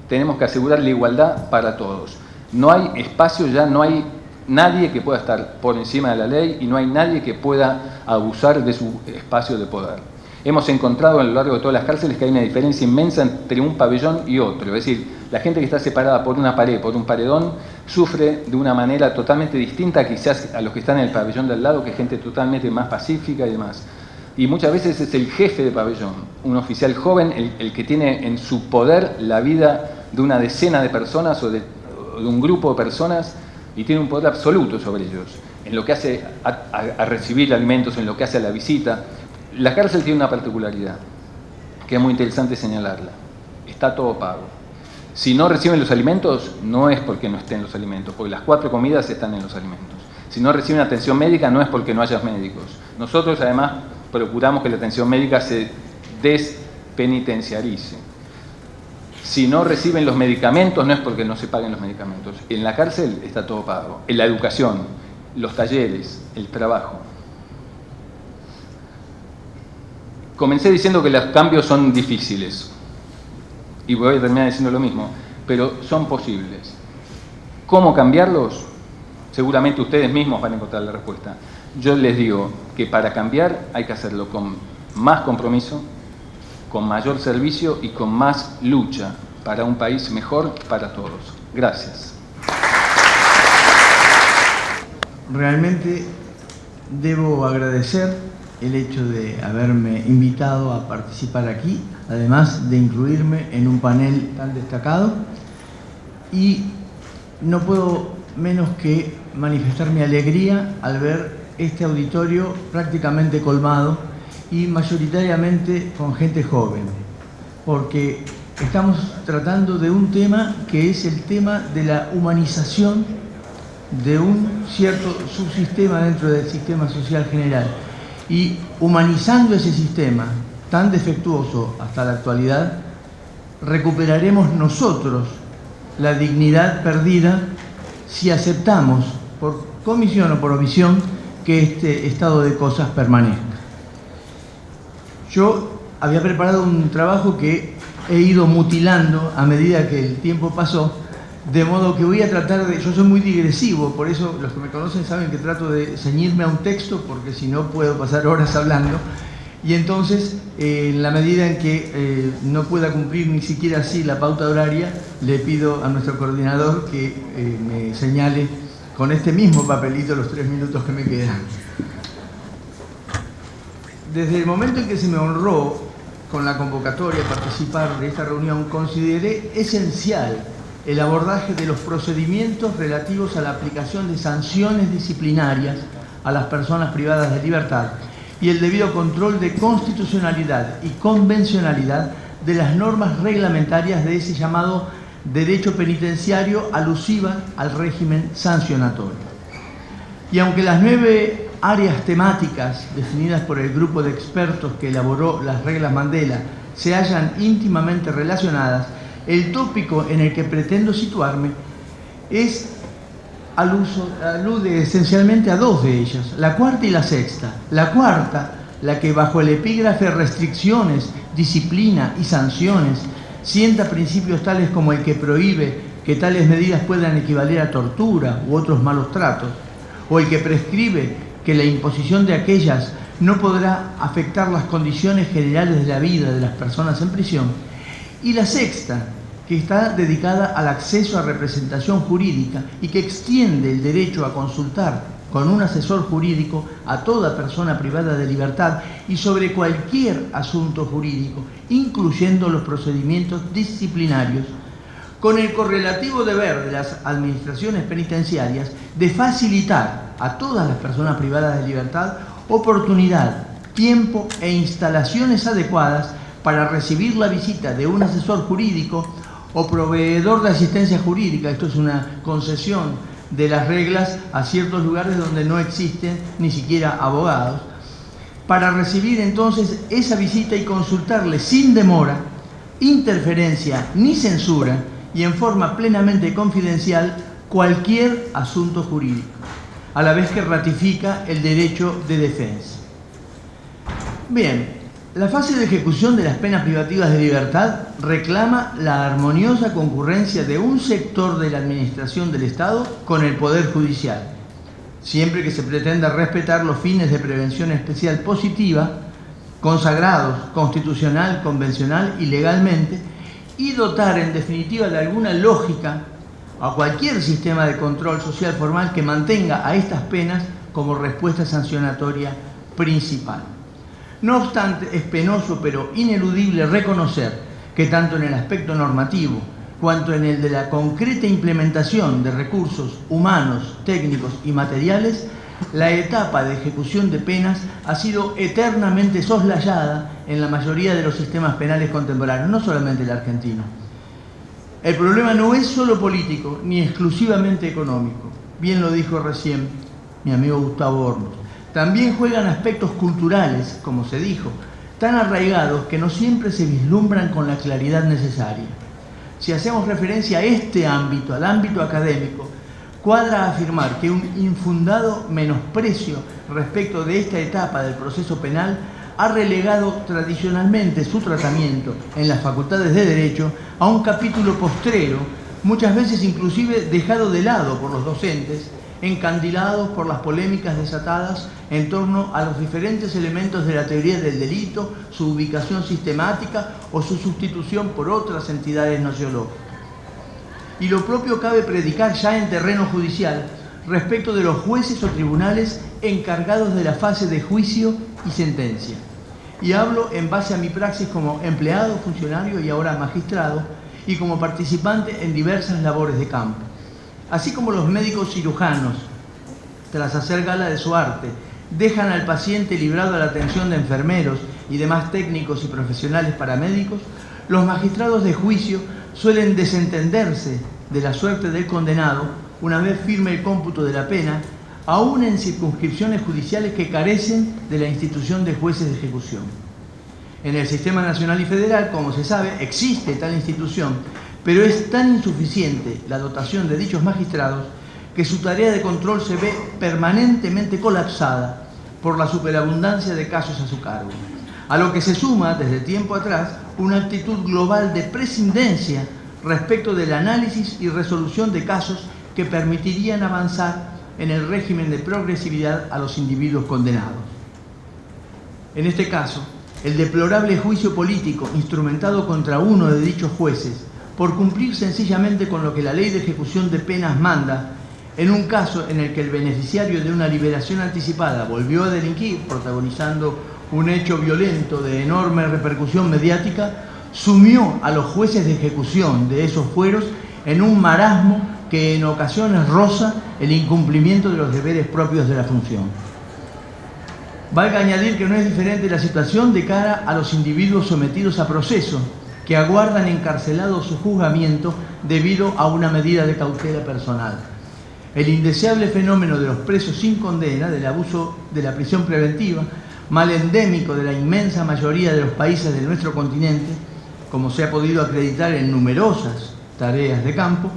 Tenemos que asegurar la igualdad para todos. No hay espacio ya, no hay nadie que pueda estar por encima de la ley y no hay nadie que pueda abusar de su espacio de poder. Hemos encontrado a lo largo de todas las cárceles que hay una diferencia inmensa entre un pabellón y otro. Es decir, la gente que está separada por una pared, por un paredón, sufre de una manera totalmente distinta quizás a los que están en el pabellón de al lado, que es gente totalmente más pacífica y demás. Y muchas veces es el jefe de pabellón, un oficial joven, el que tiene en su poder la vida de una decena de personas o de un grupo de personas, y tiene un poder absoluto sobre ellos, en lo que hace a recibir alimentos, en lo que hace a la visita. La cárcel tiene una particularidad, que es muy interesante señalarla. Está todo pago. Si no reciben los alimentos, no es porque no estén los alimentos, porque las 4 comidas están en los alimentos. Si no reciben atención médica, no es porque no haya médicos. Nosotros, además, procuramos que la atención médica se despenitenciarice. Si no reciben los medicamentos, no es porque no se paguen los medicamentos. En la cárcel está todo pago. En la educación, los talleres, el trabajo. Comencé diciendo que los cambios son difíciles. Y voy a terminar diciendo lo mismo. Pero son posibles. ¿Cómo cambiarlos? Seguramente ustedes mismos van a encontrar la respuesta. Yo les digo que para cambiar hay que hacerlo con más compromiso, con mayor servicio y con más lucha para un país mejor para todos. Gracias. Realmente debo agradecer el hecho de haberme invitado a participar aquí, además de incluirme en un panel tan destacado, y no puedo menos que manifestar mi alegría al ver este auditorio prácticamente colmado y mayoritariamente con gente joven, porque estamos tratando de un tema que es el tema de la humanización de un cierto subsistema dentro del sistema social general. Y humanizando ese sistema tan defectuoso hasta la actualidad, recuperaremos nosotros la dignidad perdida si aceptamos, por comisión o por omisión, que este estado de cosas permanezca. Yo había preparado un trabajo que he ido mutilando a medida que el tiempo pasó, de modo que voy a tratar de... Yo soy muy digresivo, por eso los que me conocen saben que trato de ceñirme a un texto, porque si no puedo pasar horas hablando. Y entonces, en la medida en que no pueda cumplir ni siquiera así la pauta horaria, le pido a nuestro coordinador que me señale con este mismo papelito los 3 minutos que me quedan. Desde el momento en que se me honró con la convocatoria a participar de esta reunión, consideré esencial el abordaje de los procedimientos relativos a la aplicación de sanciones disciplinarias a las personas privadas de libertad y el debido control de constitucionalidad y convencionalidad de las normas reglamentarias de ese llamado derecho penitenciario alusiva al régimen sancionatorio. Y aunque las 9 áreas temáticas definidas por el grupo de expertos que elaboró las reglas Mandela se hallan íntimamente relacionadas, el tópico en el que pretendo situarme alude esencialmente a 2 de ellas, la cuarta y la sexta. La cuarta, la que bajo el epígrafe restricciones, disciplina y sanciones sienta principios tales como el que prohíbe que tales medidas puedan equivaler a tortura u otros malos tratos, o el que prescribe que la imposición de aquellas no podrá afectar las condiciones generales de la vida de las personas en prisión, y la sexta, que está dedicada al acceso a representación jurídica y que extiende el derecho a consultar con un asesor jurídico a toda persona privada de libertad y sobre cualquier asunto jurídico, incluyendo los procedimientos disciplinarios, con el correlativo deber de las administraciones penitenciarias de facilitar a todas las personas privadas de libertad oportunidad, tiempo e instalaciones adecuadas para recibir la visita de un asesor jurídico o proveedor de asistencia jurídica. Esto es una concesión de las reglas a ciertos lugares donde no existen ni siquiera abogados, para recibir entonces esa visita y consultarle sin demora, interferencia ni censura y en forma plenamente confidencial cualquier asunto jurídico, a la vez que ratifica el derecho de defensa. Bien, la fase de ejecución de las penas privativas de libertad reclama la armoniosa concurrencia de un sector de la administración del Estado con el Poder Judicial, siempre que se pretenda respetar los fines de prevención especial positiva, consagrados constitucional, convencional y legalmente, y dotar en definitiva de alguna lógica a cualquier sistema de control social formal que mantenga a estas penas como respuesta sancionatoria principal. No obstante, es penoso pero ineludible reconocer que tanto en el aspecto normativo cuanto en el de la concreta implementación de recursos humanos, técnicos y materiales, la etapa de ejecución de penas ha sido eternamente soslayada en la mayoría de los sistemas penales contemporáneos, no solamente el argentino. El problema no es solo político ni exclusivamente económico, bien lo dijo recién mi amigo Gustavo Hornos. También juegan aspectos culturales, como se dijo, tan arraigados que no siempre se vislumbran con la claridad necesaria. Si hacemos referencia a este ámbito, al ámbito académico, cuadra afirmar que un infundado menosprecio respecto de esta etapa del proceso penal ha relegado tradicionalmente su tratamiento en las facultades de Derecho a un capítulo postrero, muchas veces inclusive dejado de lado por los docentes, encandilados por las polémicas desatadas en torno a los diferentes elementos de la teoría del delito, su ubicación sistemática o su sustitución por otras entidades nociológicas. Y lo propio cabe predicar ya en terreno judicial respecto de los jueces o tribunales encargados de la fase de juicio y sentencia. Y hablo en base a mi praxis como empleado, funcionario y ahora magistrado, y como participante en diversas labores de campo. Así como los médicos cirujanos, tras hacer gala de su arte, dejan al paciente librado a la atención de enfermeros y demás técnicos y profesionales paramédicos, los magistrados de juicio suelen desentenderse de la suerte del condenado una vez firme el cómputo de la pena, aún en circunscripciones judiciales que carecen de la institución de jueces de ejecución. En el sistema nacional y federal, como se sabe, existe tal institución, pero es tan insuficiente la dotación de dichos magistrados que su tarea de control se ve permanentemente colapsada por la superabundancia de casos a su cargo, a lo que se suma desde tiempo atrás una actitud global de prescindencia respecto del análisis y resolución de casos que permitirían avanzar en el régimen de progresividad a los individuos condenados. En este caso, el deplorable juicio político instrumentado contra uno de dichos jueces por cumplir sencillamente con lo que la ley de ejecución de penas manda, en un caso en el que el beneficiario de una liberación anticipada volvió a delinquir, protagonizando un hecho violento de enorme repercusión mediática, sumió a los jueces de ejecución de esos fueros en un marasmo que en ocasiones roza el incumplimiento de los deberes propios de la función. Valga añadir que no es diferente la situación de cara a los individuos sometidos a proceso, que aguardan encarcelados su juzgamiento debido a una medida de cautela personal. El indeseable fenómeno de los presos sin condena, del abuso de la prisión preventiva, mal endémico de la inmensa mayoría de los países de nuestro continente, como se ha podido acreditar en numerosas tareas de campo,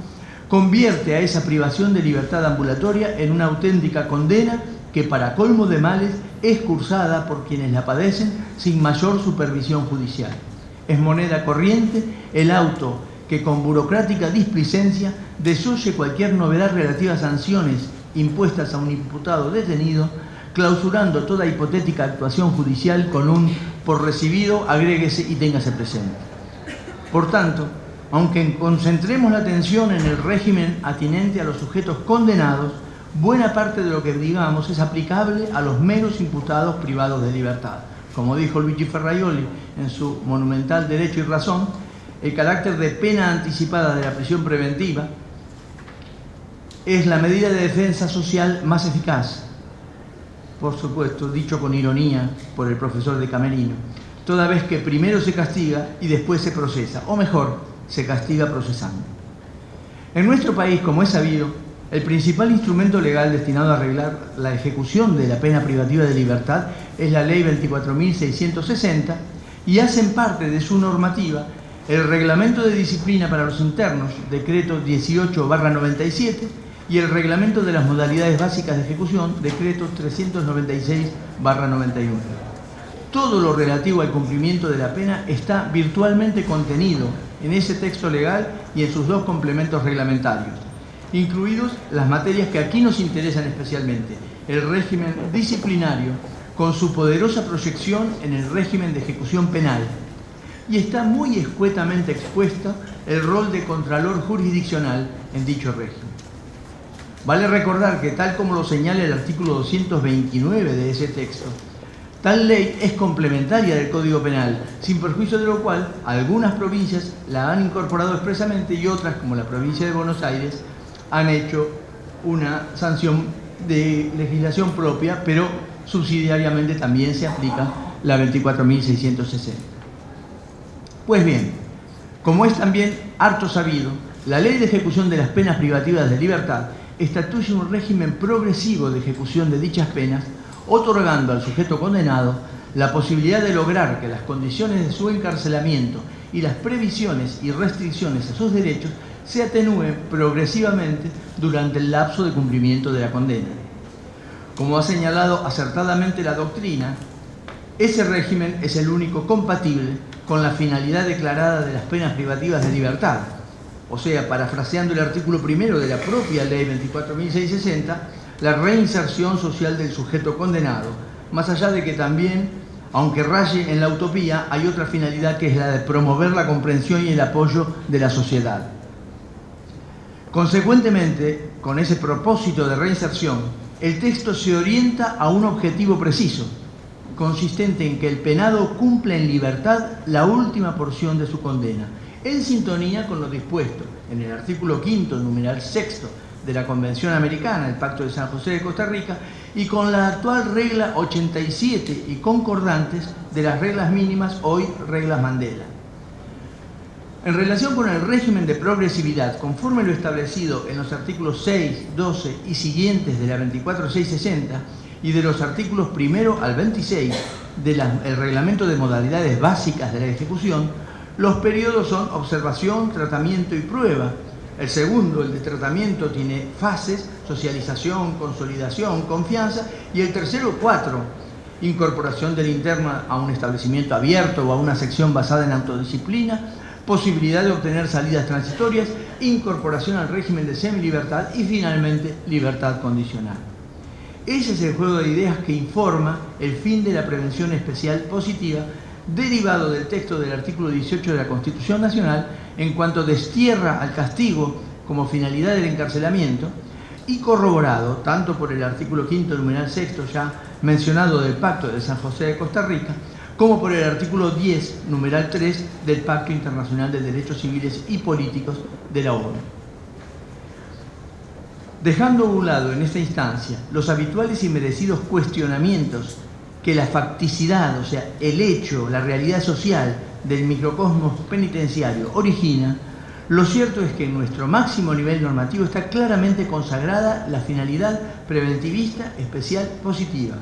convierte a esa privación de libertad ambulatoria en una auténtica condena que, para colmo de males, es cursada por quienes la padecen sin mayor supervisión judicial. Es moneda corriente el auto que con burocrática displicencia desoye cualquier novedad relativa a sanciones impuestas a un imputado detenido, clausurando toda hipotética actuación judicial con un por recibido, agréguese y téngase presente. Por tanto, aunque concentremos la atención en el régimen atinente a los sujetos condenados, buena parte de lo que digamos es aplicable a los meros imputados privados de libertad. Como dijo Luigi Ferraioli en su monumental Derecho y Razón, el carácter de pena anticipada de la prisión preventiva es la medida de defensa social más eficaz, por supuesto, dicho con ironía por el profesor de Camerino, toda vez que primero se castiga y después se procesa, o mejor, se castiga procesando. En nuestro país, como es sabido, el principal instrumento legal destinado a regular la ejecución de la pena privativa de libertad es la Ley 24.660 y hacen parte de su normativa el Reglamento de Disciplina para los Internos, Decreto 18/97, y el Reglamento de las Modalidades Básicas de Ejecución, Decreto 396/91. Todo lo relativo al cumplimiento de la pena está virtualmente contenido en ese texto legal y en sus dos complementos reglamentarios, incluidos las materias que aquí nos interesan especialmente: el régimen disciplinario, con su poderosa proyección en el régimen de ejecución penal, y está muy escuetamente expuesta el rol de contralor jurisdiccional en dicho régimen. Vale recordar que, tal como lo señala el artículo 229 de ese texto, tal ley es complementaria del Código Penal, sin perjuicio de lo cual algunas provincias la han incorporado expresamente y otras, como la provincia de Buenos Aires, han hecho una sanción de legislación propia, pero subsidiariamente también se aplica la 24.660. Pues bien, como es también harto sabido, la Ley de Ejecución de las Penas Privativas de Libertad estatuye un régimen progresivo de ejecución de dichas penas, otorgando al sujeto condenado la posibilidad de lograr que las condiciones de su encarcelamiento y las previsiones y restricciones a sus derechos se atenúen progresivamente durante el lapso de cumplimiento de la condena. Como ha señalado acertadamente la doctrina, ese régimen es el único compatible con la finalidad declarada de las penas privativas de libertad. O sea, parafraseando el artículo primero de la propia Ley 24.660, la reinserción social del sujeto condenado, más allá de que también, aunque raye en la utopía, hay otra finalidad, que es la de promover la comprensión y el apoyo de la sociedad. Consecuentemente, con ese propósito de reinserción, el texto se orienta a un objetivo preciso, consistente en que el penado cumpla en libertad la última porción de su condena, en sintonía con lo dispuesto en el artículo 5, numeral 6 de la Convención Americana, el Pacto de San José de Costa Rica, y con la actual regla 87 y concordantes de las reglas mínimas, hoy reglas Mandela. En relación con el régimen de progresividad, conforme lo establecido en los artículos 6, 12 y siguientes de la 24660 y de los artículos 1 al 26 del Reglamento de Modalidades Básicas de la Ejecución, los periodos son observación, tratamiento y prueba. El segundo, el de tratamiento, tiene fases: socialización, consolidación, confianza, y el tercero, 4, incorporación del interno a un establecimiento abierto o a una sección basada en autodisciplina, posibilidad de obtener salidas transitorias, incorporación al régimen de semilibertad y finalmente libertad condicional. Ese es el juego de ideas que informa el fin de la prevención especial positiva, derivado del texto del artículo 18 de la Constitución Nacional, en cuanto destierra al castigo como finalidad del encarcelamiento, y corroborado tanto por el artículo 5, numeral 6, ya mencionado del Pacto de San José de Costa Rica, como por el artículo 10, numeral 3 del Pacto Internacional de Derechos Civiles y Políticos de la ONU. Dejando a un lado en esta instancia los habituales y merecidos cuestionamientos que la facticidad, o sea, el hecho, la realidad social del microcosmos penitenciario origina, lo cierto es que en nuestro máximo nivel normativo está claramente consagrada la finalidad preventivista especial positiva,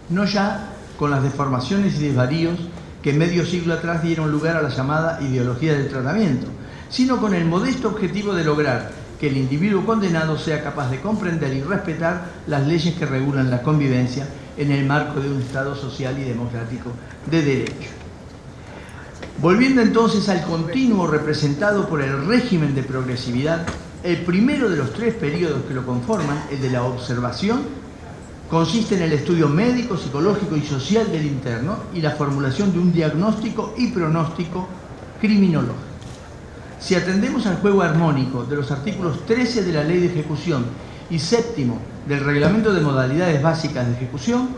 no ya con las deformaciones y desvaríos que medio siglo atrás dieron lugar a la llamada ideología del tratamiento, sino con el modesto objetivo de lograr que el individuo condenado sea capaz de comprender y respetar las leyes que regulan la convivencia en el marco de un Estado social y democrático de derecho. Volviendo entonces al continuo representado por el régimen de progresividad, el primero de los 3 periodos que lo conforman, el de la observación, consiste en el estudio médico, psicológico y social del interno y la formulación de un diagnóstico y pronóstico criminológico. Si atendemos al juego armónico de los artículos 13 de la Ley de Ejecución y 7 del Reglamento de Modalidades Básicas de Ejecución,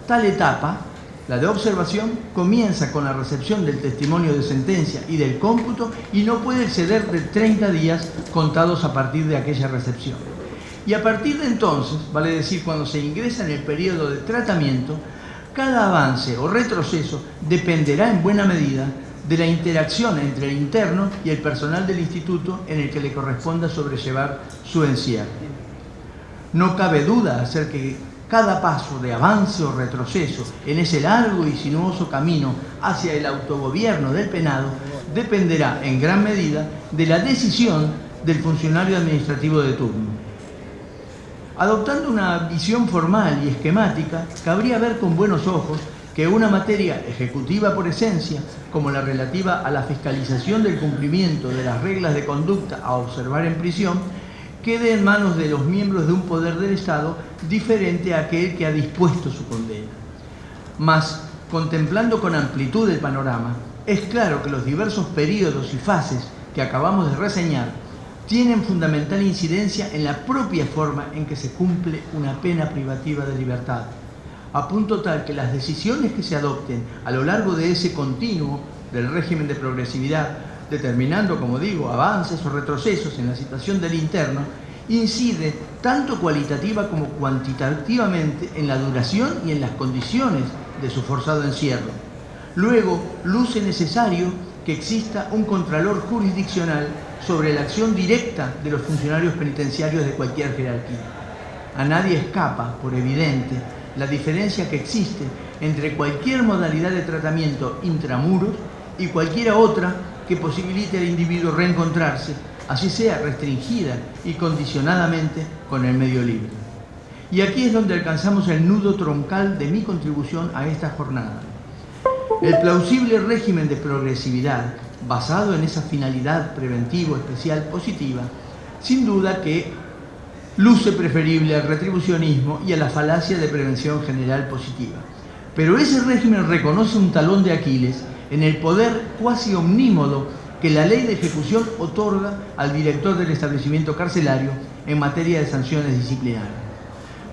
tal etapa, la de observación, comienza con la recepción del testimonio de sentencia y del cómputo y no puede exceder de 30 días contados a partir de aquella recepción. Y a partir de entonces, vale decir cuando se ingresa en el periodo de tratamiento, cada avance o retroceso dependerá en buena medida de la interacción entre el interno y el personal del instituto en el que le corresponda sobrellevar su encierro. No cabe duda acerca de que cada paso de avance o retroceso en ese largo y sinuoso camino hacia el autogobierno del penado dependerá en gran medida de la decisión del funcionario administrativo de turno. Adoptando una visión formal y esquemática, cabría ver con buenos ojos que una materia ejecutiva por esencia, como la relativa a la fiscalización del cumplimiento de las reglas de conducta a observar en prisión, quede en manos de los miembros de un poder del Estado diferente a aquel que ha dispuesto su condena. Mas, contemplando con amplitud el panorama, es claro que los diversos períodos y fases que acabamos de reseñar tienen fundamental incidencia en la propia forma en que se cumple una pena privativa de libertad, a punto tal que las decisiones que se adopten a lo largo de ese continuo del régimen de progresividad, determinando, como digo, avances o retrocesos en la situación del interno, incide tanto cualitativa como cuantitativamente en la duración y en las condiciones de su forzado encierro. Luego, luce necesario que exista un contralor jurisdiccional sobre la acción directa de los funcionarios penitenciarios de cualquier jerarquía. A nadie escapa, por evidente, la diferencia que existe entre cualquier modalidad de tratamiento intramuros y cualquiera otra que posibilite al individuo reencontrarse, así sea restringida y condicionadamente, con el medio libre. Y aquí es donde alcanzamos el nudo troncal de mi contribución a esta jornada. El plausible régimen de progresividad, basado en esa finalidad preventivo especial positiva, sin duda que luce preferible al retribucionismo y a la falacia de prevención general positiva. Pero ese régimen reconoce un talón de Aquiles en el poder cuasi omnímodo que la ley de ejecución otorga al director del establecimiento carcelario en materia de sanciones disciplinarias.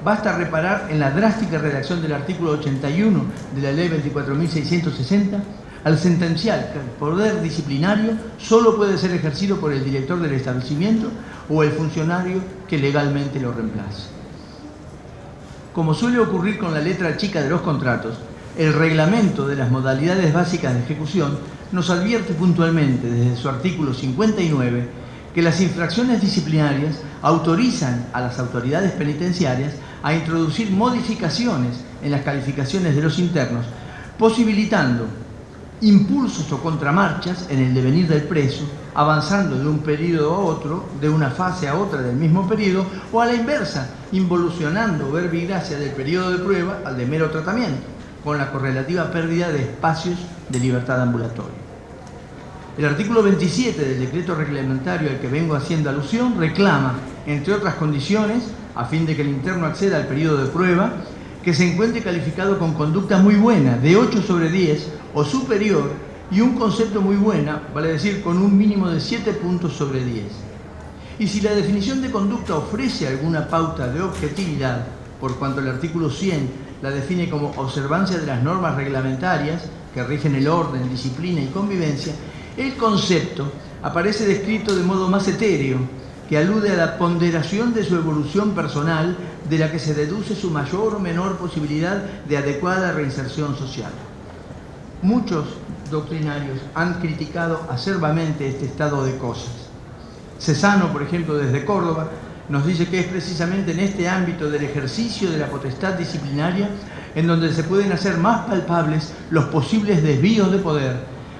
Basta reparar en la drástica redacción del artículo 81 de la ley 24.660 al sentenciar que el poder disciplinario solo puede ser ejercido por el director del establecimiento o el funcionario que legalmente lo reemplace. Como suele ocurrir con la letra chica de los contratos, el reglamento de las modalidades básicas de ejecución nos advierte puntualmente desde su artículo 59 que las infracciones disciplinarias autorizan a las autoridades penitenciarias a introducir modificaciones en las calificaciones de los internos, posibilitando impulsos o contramarchas en el devenir del preso, avanzando de un periodo a otro, de una fase a otra del mismo periodo, o a la inversa, involucionando verbigracia del periodo de prueba al de mero tratamiento, con la correlativa pérdida de espacios de libertad ambulatoria. El artículo 27 del decreto reglamentario al que vengo haciendo alusión reclama, entre otras condiciones, a fin de que el interno acceda al periodo de prueba, que se encuentre calificado con conducta muy buena, de 8 sobre 10 o superior, y un concepto muy buena, vale decir, con un mínimo de 7 puntos sobre 10. Y si la definición de conducta ofrece alguna pauta de objetividad, por cuanto el artículo 100 la define como observancia de las normas reglamentarias que rigen el orden, disciplina y convivencia, el concepto aparece descrito de modo más etéreo, que alude a la ponderación de su evolución personal, de la que se deduce su mayor o menor posibilidad de adecuada reinserción social. Muchos doctrinarios han criticado acerbamente este estado de cosas. Cesano, por ejemplo, desde Córdoba, nos dice que es precisamente en este ámbito del ejercicio de la potestad disciplinaria en donde se pueden hacer más palpables los posibles desvíos de poder,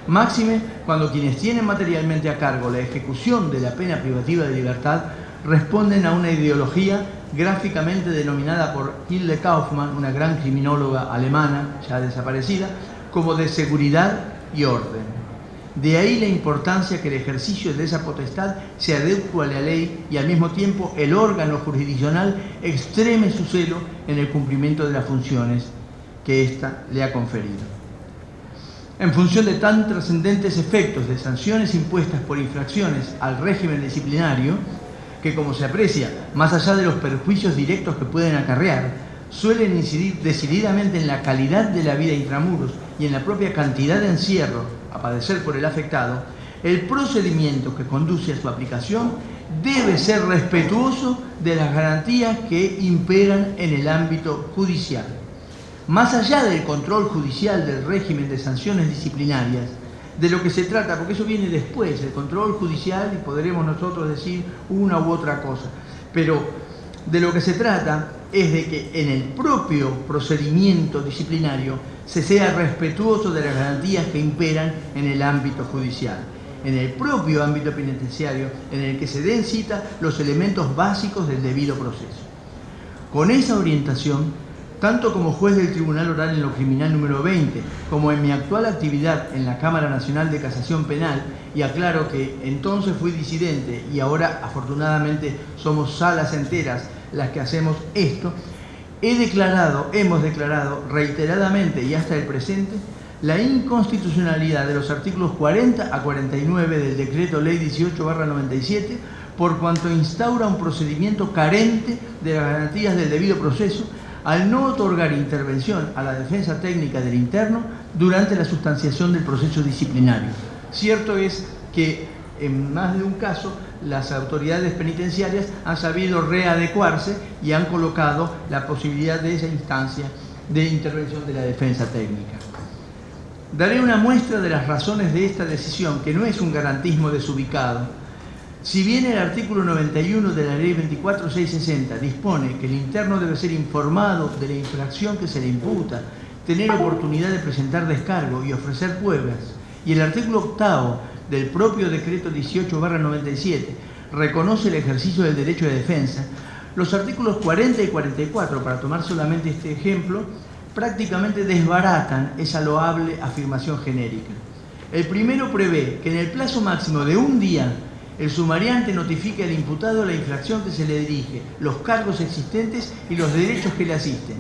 máxime cuando quienes tienen materialmente a cargo la ejecución de la pena privativa de libertad responden a una ideología gráficamente denominada por Hilde Kaufmann, una gran criminóloga alemana ya desaparecida, como de seguridad y orden. De ahí la importancia que el ejercicio de esa potestad se adecue a la ley y al mismo tiempo el órgano jurisdiccional extreme su celo en el cumplimiento de las funciones que ésta le ha conferido. En función de tan trascendentes efectos de sanciones impuestas por infracciones al régimen disciplinario, que como se aprecia, más allá de los perjuicios directos que pueden acarrear, suelen incidir decididamente en la calidad de la vida intramuros y en la propia cantidad de encierro a padecer por el afectado, el procedimiento que conduce a su aplicación debe ser respetuoso de las garantías que imperan en el ámbito judicial. Más allá del control judicial del régimen de sanciones disciplinarias, de lo que se trata, porque eso viene después, el control judicial, y podremos nosotros decir una u otra cosa, pero de lo que se trata es de que en el propio procedimiento disciplinario se sea respetuoso de las garantías que imperan en el ámbito judicial, en el propio ámbito penitenciario, en el que se den cita los elementos básicos del debido proceso. Con esa orientación, tanto como juez del Tribunal Oral en lo Criminal número 20, como en mi actual actividad en la Cámara Nacional de Casación Penal, y aclaro que entonces fui disidente y ahora afortunadamente somos salas enteras las que hacemos esto, hemos declarado reiteradamente y hasta el presente la inconstitucionalidad de los artículos 40 a 49 del Decreto Ley 18/97, por cuanto instaura un procedimiento carente de las garantías del debido proceso, al no otorgar intervención a la defensa técnica del interno durante la sustanciación del proceso disciplinario. Cierto es que en más de un caso las autoridades penitenciarias han sabido readecuarse y han colocado la posibilidad de esa instancia de intervención de la defensa técnica. Daré una muestra de las razones de esta decisión, que no es un garantismo desubicado. Si bien el artículo 91 de la ley 24.660 dispone que el interno debe ser informado de la infracción que se le imputa, tener oportunidad de presentar descargo y ofrecer pruebas, y el artículo 8 del propio decreto 18/97 reconoce el ejercicio del derecho de defensa, los artículos 40 y 44, para tomar solamente este ejemplo, prácticamente desbaratan esa loable afirmación genérica. El primero prevé que en el plazo máximo de un día el sumariante notifique al imputado la infracción que se le dirige, los cargos existentes y los derechos que le asisten.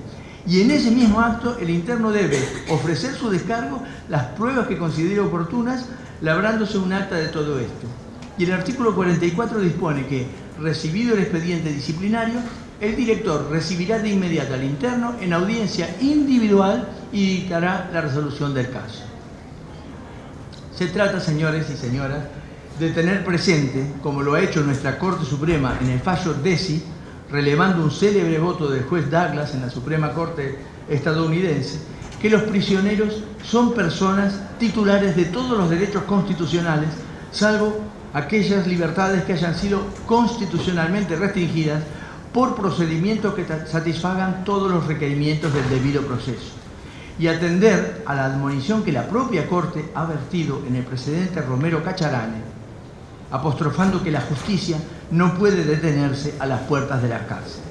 y en ese mismo acto el interno debe ofrecer su descargo, las pruebas que considere oportunas, labrándose un acta de todo esto. Y el artículo 44 dispone que, recibido el expediente disciplinario, el director recibirá de inmediato al interno en audiencia individual y dictará la resolución del caso. Se trata, señores y señoras, de tener presente, como lo ha hecho nuestra Corte Suprema en el fallo Deci, relevando un célebre voto del juez Douglas en la Suprema Corte estadounidense, que los prisioneros son personas titulares de todos los derechos constitucionales, salvo aquellas libertades que hayan sido constitucionalmente restringidas por procedimientos que satisfagan todos los requerimientos del debido proceso, y atender a la admonición que la propia Corte ha vertido en el precedente Romero Cacharane, apostrofando que la justicia no puede detenerse a las puertas de las cárceles.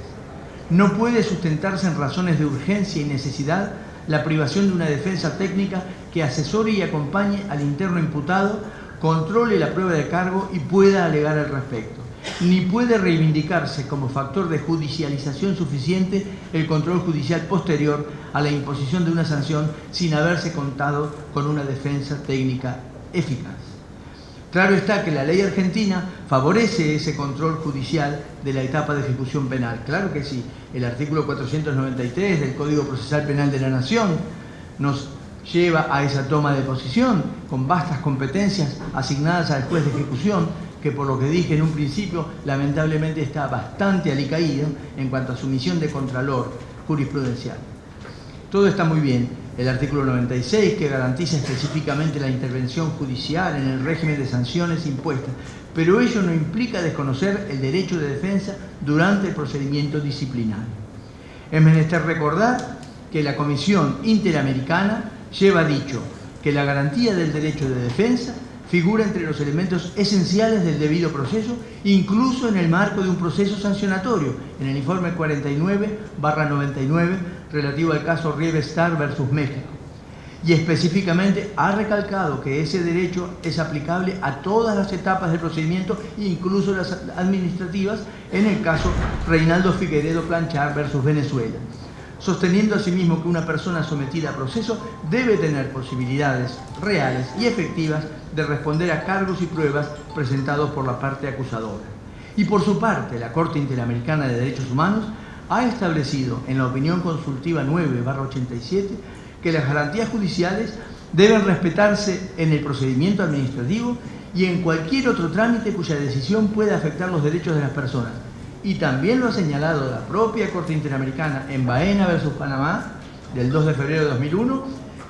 No puede sustentarse en razones de urgencia y necesidad la privación de una defensa técnica que asesore y acompañe al interno imputado, controle la prueba de cargo y pueda alegar al respecto. Ni puede reivindicarse como factor de judicialización suficiente el control judicial posterior a la imposición de una sanción sin haberse contado con una defensa técnica eficaz. Claro está que la ley argentina favorece ese control judicial de la etapa de ejecución penal. Claro que sí. El artículo 493 del Código Procesal Penal de la Nación nos lleva a esa toma de posición con vastas competencias asignadas al juez de ejecución, que por lo que dije en un principio, lamentablemente está bastante alicaído en cuanto a su misión de contralor jurisprudencial. Todo está muy bien. El artículo 96, que garantiza específicamente la intervención judicial en el régimen de sanciones impuestas, pero ello no implica desconocer el derecho de defensa durante el procedimiento disciplinario. Es menester recordar que la Comisión Interamericana lleva dicho que la garantía del derecho de defensa figura entre los elementos esenciales del debido proceso, incluso en el marco de un proceso sancionatorio, en el informe 49/99 relativo al caso River-Star versus México. Y específicamente ha recalcado que ese derecho es aplicable a todas las etapas del procedimiento, incluso las administrativas, en el caso Reinaldo Figueredo Planchar versus Venezuela, sosteniendo asimismo que una persona sometida a proceso debe tener posibilidades reales y efectivas de responder a cargos y pruebas presentados por la parte acusadora. Y por su parte, la Corte Interamericana de Derechos Humanos ha establecido en la opinión consultiva 9/87 que las garantías judiciales deben respetarse en el procedimiento administrativo y en cualquier otro trámite cuya decisión pueda afectar los derechos de las personas. Y también lo ha señalado la propia Corte Interamericana en Baena versus Panamá, del 2 de febrero de 2001,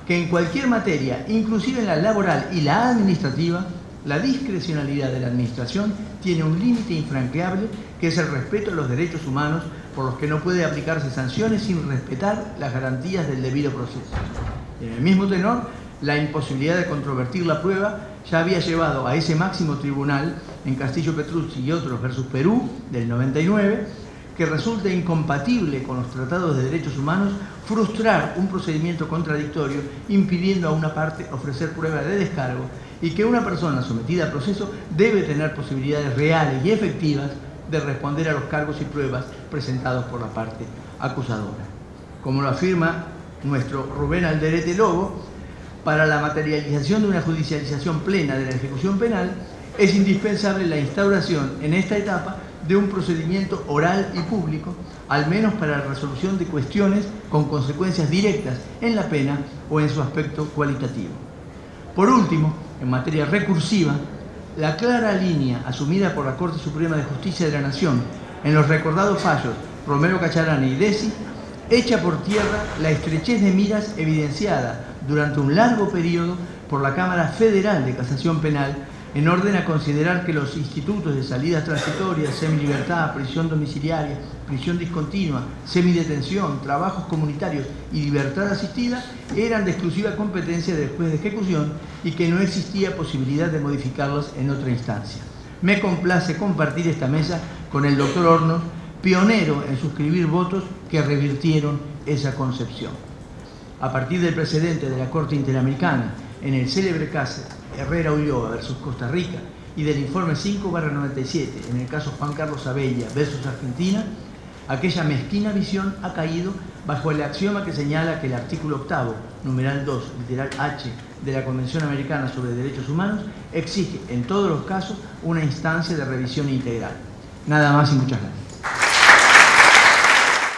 que en cualquier materia, inclusive en la laboral y la administrativa, la discrecionalidad de la administración tiene un límite infranqueable, que es el respeto a los derechos humanos, por los que no puede aplicarse sanciones sin respetar las garantías del debido proceso. En el mismo tenor, la imposibilidad de controvertir la prueba ya había llevado a ese máximo tribunal, en Castillo Petrucci y otros versus Perú, del 99, que resulta incompatible con los tratados de derechos humanos frustrar un procedimiento contradictorio impidiendo a una parte ofrecer prueba de descargo, y que una persona sometida a proceso debe tener posibilidades reales y efectivas de responder a los cargos y pruebas presentados por la parte acusadora. Como lo afirma nuestro Rubén Alderete Lobo, para la materialización de una judicialización plena de la ejecución penal es indispensable la instauración en esta etapa de un procedimiento oral y público, al menos para la resolución de cuestiones con consecuencias directas en la pena o en su aspecto cualitativo. Por último, en materia recursiva, la clara línea asumida por la Corte Suprema de Justicia de la Nación en los recordados fallos Romero Cacharane y Deci echa por tierra la estrechez de miras evidenciada durante un largo periodo por la Cámara Federal de Casación Penal en orden a considerar que los institutos de salidas transitorias, semilibertad, prisión domiciliaria, prisión discontinua, semidetención, trabajos comunitarios y libertad asistida eran de exclusiva competencia del juez de ejecución y que no existía posibilidad de modificarlos en otra instancia. Me complace compartir esta mesa con el doctor Hornos, pionero en suscribir votos que revirtieron esa concepción. A partir del precedente de la Corte Interamericana en el célebre caso Herrera Ulloa versus Costa Rica y del informe 5/97 en el caso Juan Carlos Abella versus Argentina, Aquella mezquina visión ha caído bajo el axioma que señala que el artículo 8, numeral 2, literal H, de la Convención Americana sobre Derechos Humanos exige en todos los casos una instancia de revisión integral. Nada más y muchas gracias.